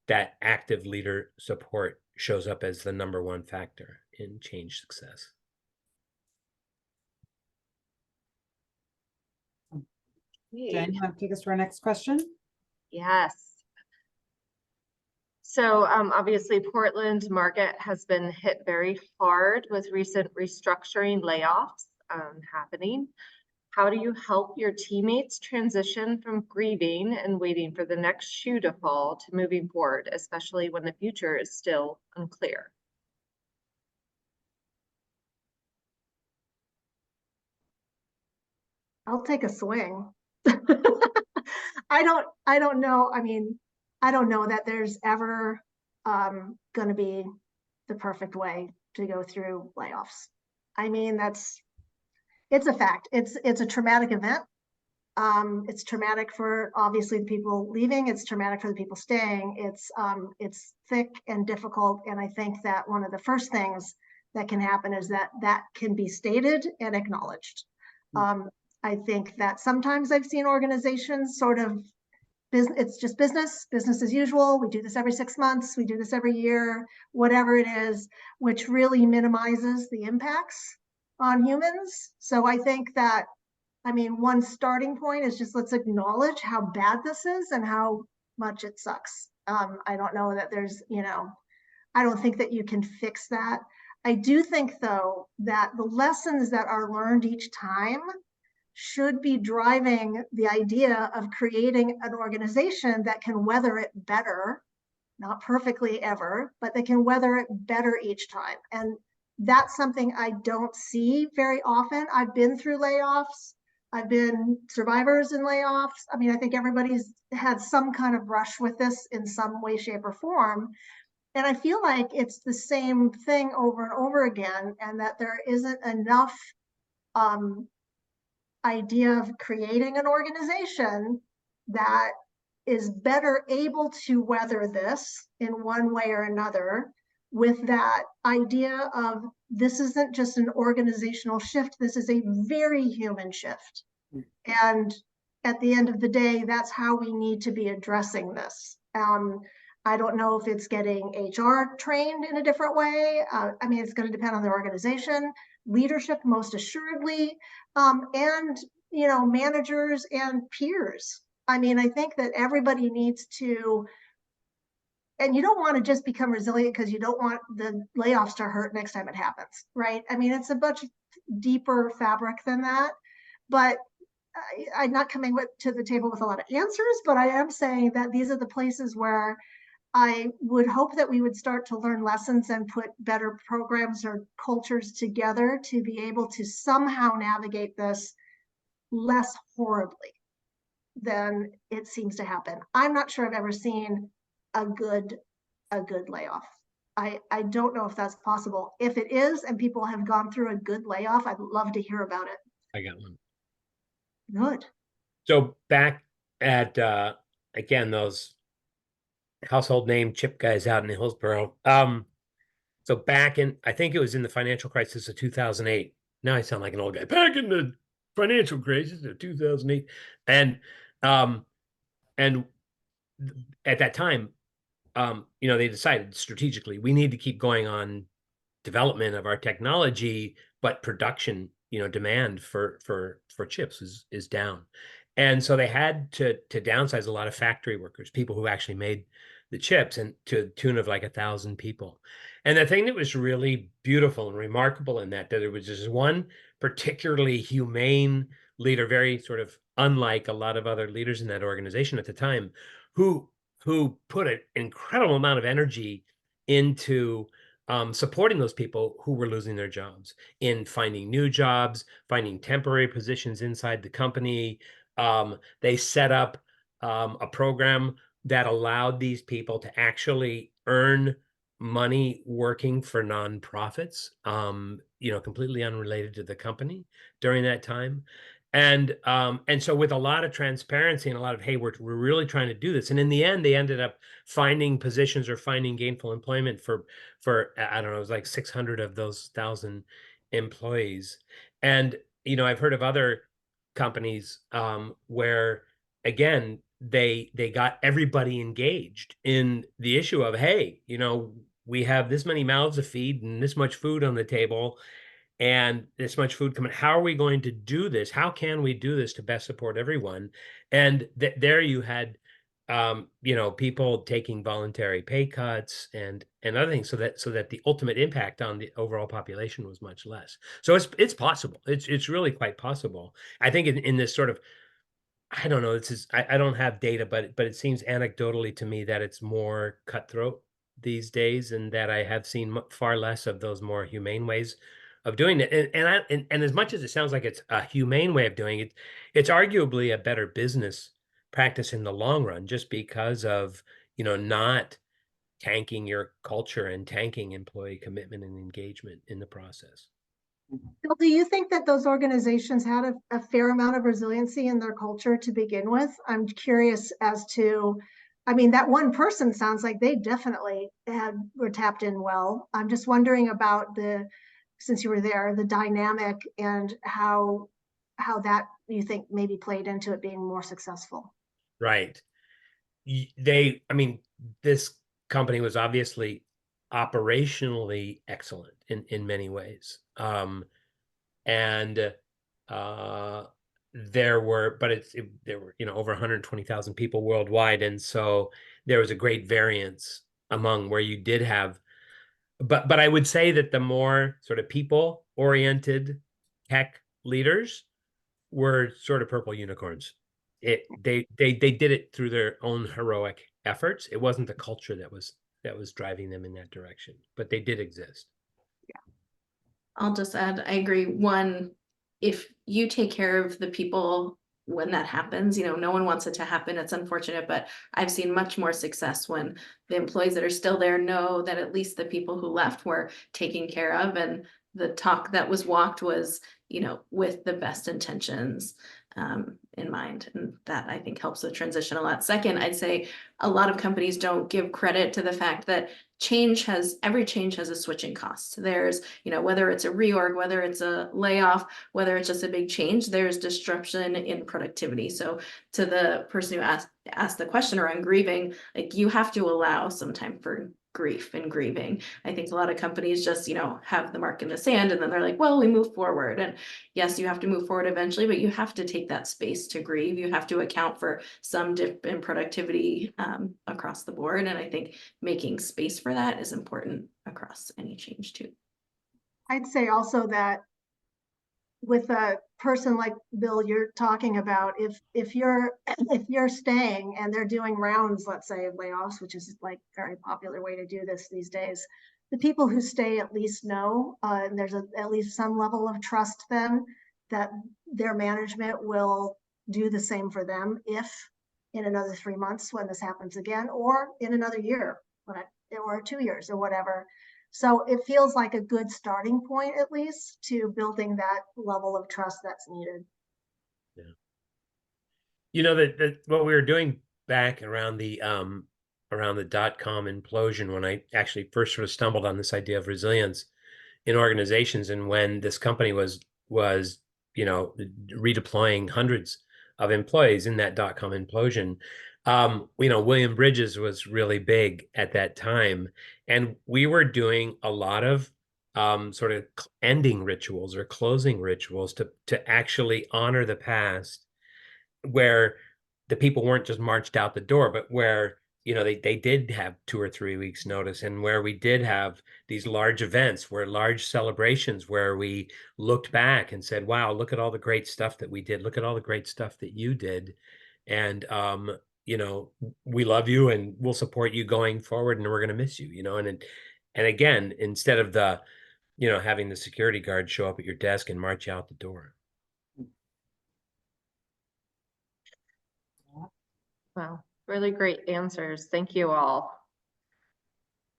that active leader support shows up as the #1 factor in change success. Jen, you want to take us to our next question? Yes. So obviously Portland market has been hit very hard with recent restructuring layoffs happening. How do you help your teammates transition from grieving and waiting for the next shoe to fall to moving forward, especially when the future is still unclear? I'll take a swing. I don't know. I mean, I don't know that there's ever going to be the perfect way to go through layoffs. I mean, it's a fact. It's a traumatic event. It's traumatic for obviously the people leaving. It's traumatic for the people staying. It's thick and difficult. And I think that one of the first things that can happen is that can be stated and acknowledged. I think that sometimes I've seen organizations sort of, it's just business as usual. We do this every 6 months. We do this every year, whatever it is, which really minimizes the impacts on humans. So I think that, I mean, one starting point is just, let's acknowledge how bad this is and how much it sucks. I don't know that there's, I don't think that you can fix that. I do think though, that the lessons that are learned each time should be driving the idea of creating an organization that can weather it better, not perfectly ever, but they can weather it better each time. And that's something I don't see very often. I've been through layoffs. I've been survivors in layoffs. I mean, I think everybody's had some kind of brush with this in some way, shape, or form. And I feel like it's the same thing over and over again, and that there isn't enough idea of creating an organization that is better able to weather this in one way or another, with that idea of, this isn't just an organizational shift, this is a very human shift. And at the end of the day, that's how we need to be addressing this. I don't know if it's getting HR trained in a different way. I mean, it's going to depend on the organization, leadership, most assuredly, and, managers and peers. I mean, I think that everybody needs to, and you don't want to just become resilient because you don't want the layoffs to hurt next time it happens, right? I mean, it's a much deeper fabric than that. But I'm not coming to the table with a lot of answers, but I am saying that these are the places where I would hope that we would start to learn lessons and put better programs or cultures together to be able to somehow navigate this less horribly than it seems to happen. I'm not sure I've ever seen a good layoff. I don't know if that's possible. If it is, and people have gone through a good layoff, I'd love to hear about it. I got one. Good. So back at again, those household name chip guys out in Hillsborough. So back in, I think it was in the financial crisis of 2008. Now I sound like an old guy. Back in the financial crisis of 2008, and at that time, they decided strategically we need to keep going on development of our technology but production, demand for chips is down. And so they had to downsize a lot of factory workers, people who actually made the chips, and to the tune of like 1,000 people. And the thing that was really beautiful and remarkable in that there was just one particularly humane leader, very sort of unlike a lot of other leaders in that organization at the time, who put an incredible amount of energy into supporting those people who were losing their jobs, in finding new jobs, finding temporary positions inside the company. They set up a program that allowed these people to actually earn money working for nonprofits, completely unrelated to the company during that time. And so with a lot of transparency and a lot of, hey, we're really trying to do this. And in the end, they ended up finding positions or finding gainful employment for I don't know, it was like 600 of those 1,000 employees. And I've heard of other companies where, again, they got everybody engaged in the issue of, hey, we have this many mouths to feed and this much food on the table and this much food coming. How are we going to do this? How can we do this to best support everyone? And there you had, people taking voluntary pay cuts and other things, so that the ultimate impact on the overall population was much less. So it's possible. It's really quite possible. I think in this sort of, I don't know, I don't have data, but it seems anecdotally to me that it's more cutthroat these days, and that I have seen far less of those more humane ways of doing it. And as much as it sounds like it's a humane way of doing it, it's arguably a better business practice in the long run, just because of, not tanking your culture and tanking employee commitment and engagement in the process. Bill, do you think that those organizations had a fair amount of resiliency in their culture to begin with? I'm curious as to, I mean, that one person sounds like they definitely were tapped in well. I'm just wondering about since you were there, the dynamic and how that you think maybe played into it being more successful. Right. This company was obviously operationally excellent in many ways. And there were over 120,000 people worldwide, and so there was a great variance among where you did have, but I would say that the more sort of people oriented tech leaders were sort of purple unicorns. They did it through their own heroic efforts. It wasn't the culture that was driving them in that direction, but they did exist. I'll just add, I agree. One, if you take care of the people when that happens, no one wants it to happen. It's unfortunate, but I've seen much more success when the employees that are still there know that at least the people who left were taken care of, and the talk that was walked was, with the best intentions in mind. And that, I think, helps the transition a lot. Second, I'd say a lot of companies don't give credit to the fact that every change has a switching cost. There's, whether it's a reorg, whether it's a layoff, whether it's just a big change, there's disruption in productivity. So to the person who asked the question around grieving, like, you have to allow some time for grief and grieving. I think a lot of companies just, have the mark in the sand, and then they're like, well, we move forward. And yes, you have to move forward eventually, but you have to take that space to grieve. You have to account for some dip in productivity across the board. And I think making space for that is important across any change too. I'd say also that with a person like Bill you're talking about, if you're staying and they're doing rounds, let's say layoffs, which is like a very popular way to do this these days, the people who stay at least know, and there's at least some level of trust then that their management will do the same for them if in another 3 months when this happens again, or in another year, or 2 years or whatever. So it feels like a good starting point, at least, to building that level of trust that's needed. Yeah. That what we were doing back around the .com implosion, when I actually first sort of stumbled on this idea of resilience in organizations, and when this company was redeploying hundreds of employees in that .com implosion. William Bridges was really big at that time, and we were doing a lot of sort of ending rituals or closing rituals to actually honor the past, where the people weren't just marched out the door, but where, you know, they did have 2 or 3 weeks notice, and where we did have these large events, where large celebrations, where we looked back and said, wow, look at all the great stuff that we did. Look at all the great stuff that you did. And, you know, we love you and we'll support you going forward, and we're going to miss you, you know. And again, instead of the, you know, having the security guard show up at your desk and march you out the door. Wow, really great answers. Thank you all.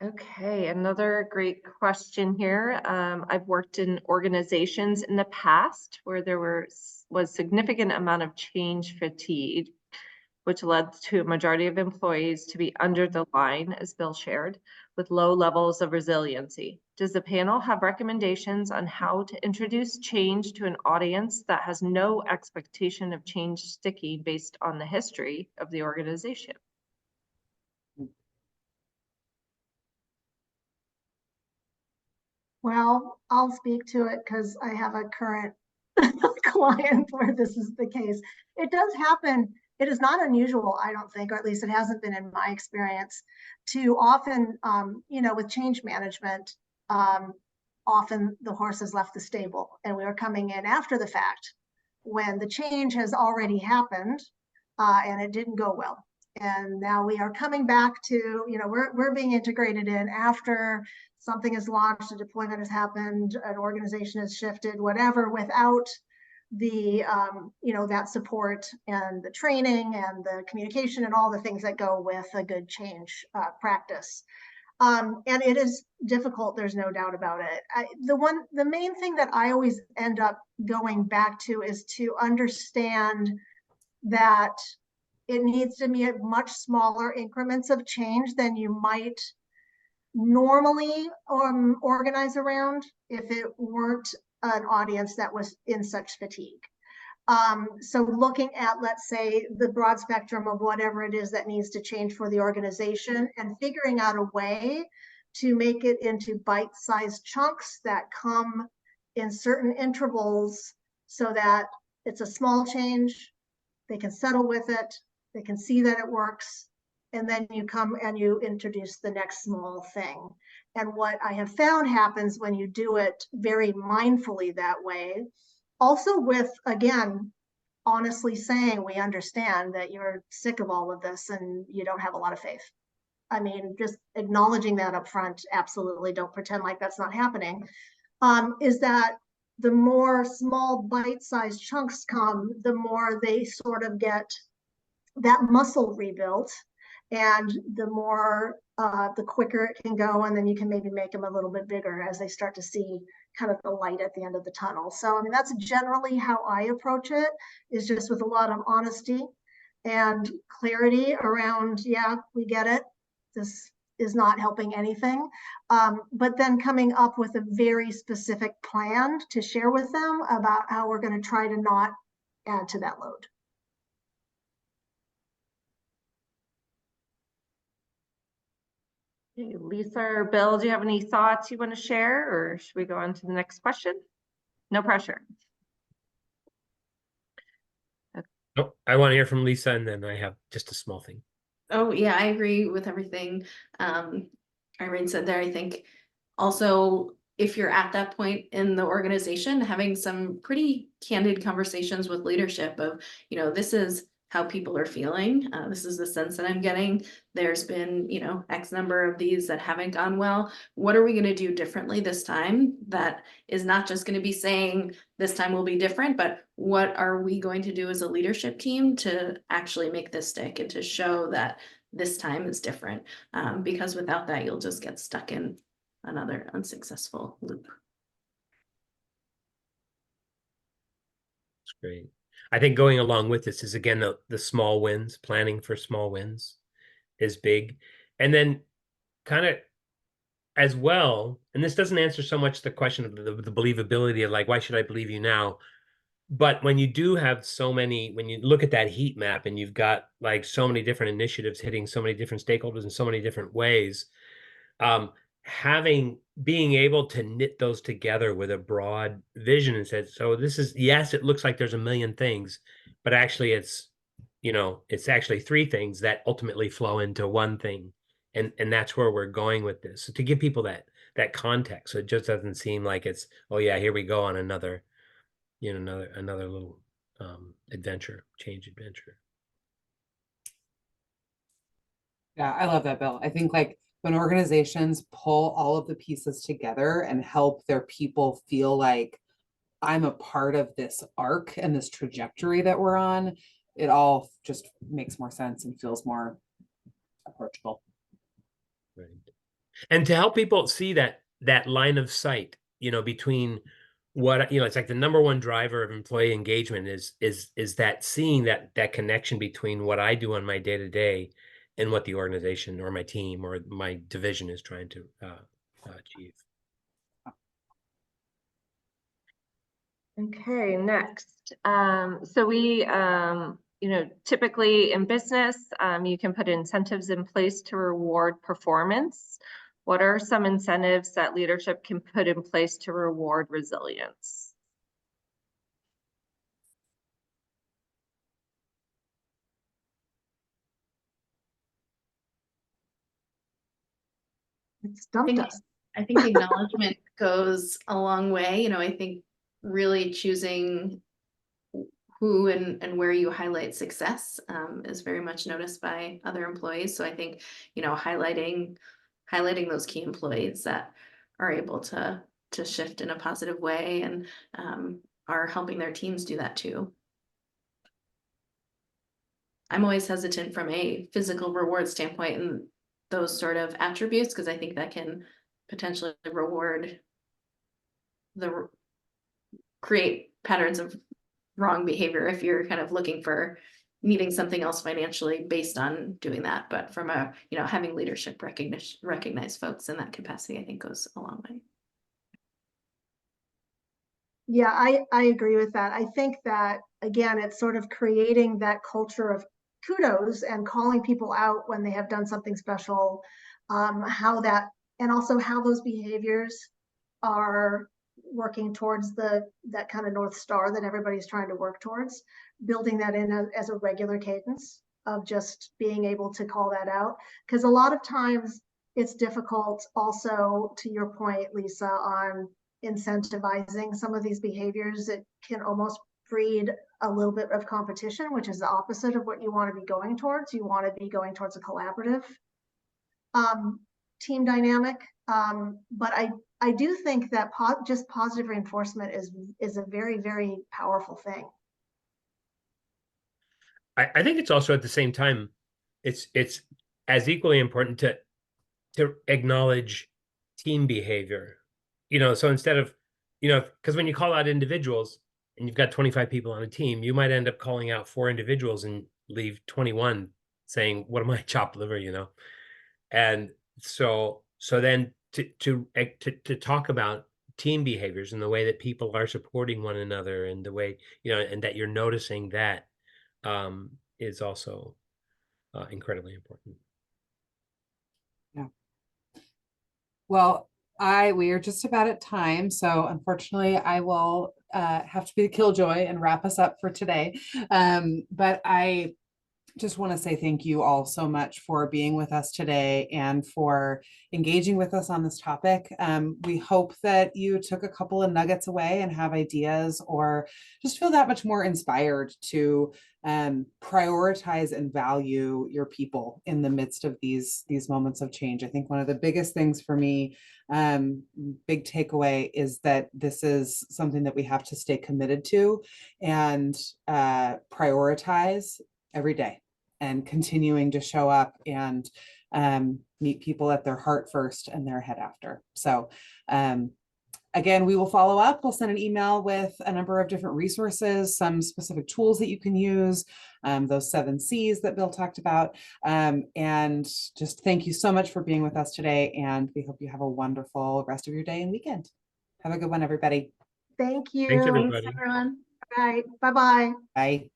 Okay, another great question here. I've worked in organizations in the past where there was significant amount of change fatigue, which led to a majority of employees to be under the line, as Bill shared, with low levels of resiliency. Does the panel have recommendations on how to introduce change to an audience that has no expectation of change sticking based on the history of the organization? Well, I'll speak to it because I have a current client where this is the case. It does happen. It is not unusual, I don't think, or at least it hasn't been in my experience, to often, you know, with change management, often the horse has left the stable and we are coming in after the fact when the change has already happened and it didn't go well. And now we are coming back to, you know, we're being integrated in after something is launched, a deployment has happened, an organization has shifted, whatever, without the, you know, that support and the training and the communication and all the things that go with a good change practice. And it is difficult, there's no doubt about it. The main thing that I always end up going back to is to understand that it needs to be at much smaller increments of change than you might normally organize around if it weren't an audience that was in such fatigue. So looking at, let's say, the broad spectrum of whatever it is that needs to change for the organization and figuring out a way to make it into bite-sized chunks that come in certain intervals so that it's a small change, they can settle with it, they can see that it works, and then you come and you introduce the next small thing. And what I have found happens when you do it very mindfully that way, also with, again, honestly saying, we understand that you're sick of all of this and you don't have a lot of faith. I mean, just acknowledging that up front, absolutely, don't pretend like that's not happening, is that the more small bite-sized chunks come, the more they sort of get that muscle rebuilt, and the more the quicker it can go, and then you can maybe make them a little bit bigger as they start to see kind of the light at the end of the tunnel. So I mean, that's generally how I approach it, is just with a lot of honesty and clarity around, yeah, we get it, this is not helping anything, but then coming up with a very specific plan to share with them about how we're going to try to not add to that load. Okay, Lisa or Bill, do you have any thoughts you want to share, or should we go on to the next question? No pressure. Okay. Oh, I want to hear from Lisa, and then I have just a small thing. Oh, yeah, I agree with everything Irene said there. I think also, if you're at that point in the organization, having some pretty candid conversations with leadership of, you know, this is how people are feeling. This is the sense that I'm getting. There's been, you know, X number of these that haven't gone well. What are we going to do differently this time? That is not just going to be saying this time will be different, but what are we going to do as a leadership team to actually make this stick and to show that this time is different? Because without that, you'll just get stuck in another unsuccessful loop. That's great. I think going along with this is, again, the small wins, planning for small wins is big. And then kind of as well, and this doesn't answer so much the question of the believability of like, why should I believe you now? But when you do have so many, when you look at that heat map and you've got like so many different initiatives hitting so many different stakeholders in so many different ways, being able to knit those together with a broad vision and said, so this is, yes, it looks like there's a million things, but actually it's, it's actually three things that ultimately flow into one thing. And that's where we're going with this. So to give people that context, so it just doesn't seem like it's, oh yeah, here we go on another, another little change adventure. Yeah, I love that, Bill. I think like when organizations pull all of the pieces together and help their people feel like I'm a part of this arc and this trajectory that we're on, it all just makes more sense and feels more approachable. Right. And to help people see that line of sight, between what, it's like the number one driver of employee engagement is that seeing that connection between what I do on my day to day and what the organization or my team or my division is trying to achieve. Okay, next. So we, typically in business, you can put incentives in place to reward performance. What are some incentives that leadership can put in place to reward resilience? It stumped us. I think acknowledgement goes a long way. I think really choosing who and where you highlight success is very much noticed by other employees. So I think, highlighting those key employees that are able to shift in a positive way and are helping their teams do that too. I'm always hesitant from a physical reward standpoint and those sort of attributes, because I think that can potentially create patterns of wrong behavior if you're kind of looking for needing something else financially based on doing that. But from a, having leadership recognize folks in that capacity, I think goes a long way. Yeah, I agree with that. I think that, again, it's sort of creating that culture of kudos and calling people out when they have done something special, and also how those behaviors are working towards that kind of North Star that everybody's trying to work towards, building that in as a regular cadence of just being able to call that out. Because a lot of times it's difficult also, to your point, Lisa, on incentivizing some of these behaviors. It can almost breed a little bit of competition, which is the opposite of what you want to be going towards. You want to be going towards a collaborative team dynamic. But I do think that just positive reinforcement is a very, very powerful thing. I think it's also at the same time, it's as equally important to acknowledge team behavior. So instead of, because when you call out individuals and you've got 25 people on a team, you might end up calling out 4 individuals and leave 21 saying, what am I, chopped liver, And so then to talk about team behaviors and the way that people are supporting one another and the way, and that you're noticing that is also incredibly important. Yeah. Well, we are just about at time, so unfortunately I will have to be the killjoy and wrap us up for today. But I just want to say thank you all so much for being with us today and for engaging with us on this topic. We hope that you took a couple of nuggets away and have ideas or just feel that much more inspired to prioritize and value your people in the midst of these moments of change. I think one of the biggest things for me, big takeaway, is that this is something that we have to stay committed to and prioritize every day, and continuing to show up and meet people at their heart first and their head after. So again, we will follow up. We'll send an email with a number of different resources, some specific tools that you can use, those 7 C's that Bill talked about. And just thank you so much for being with us today. And we hope you have a wonderful rest of your day and weekend. Have a good one, everybody. Thank you. Thanks, everybody. Thanks, everyone. All right. Bye-bye. Bye.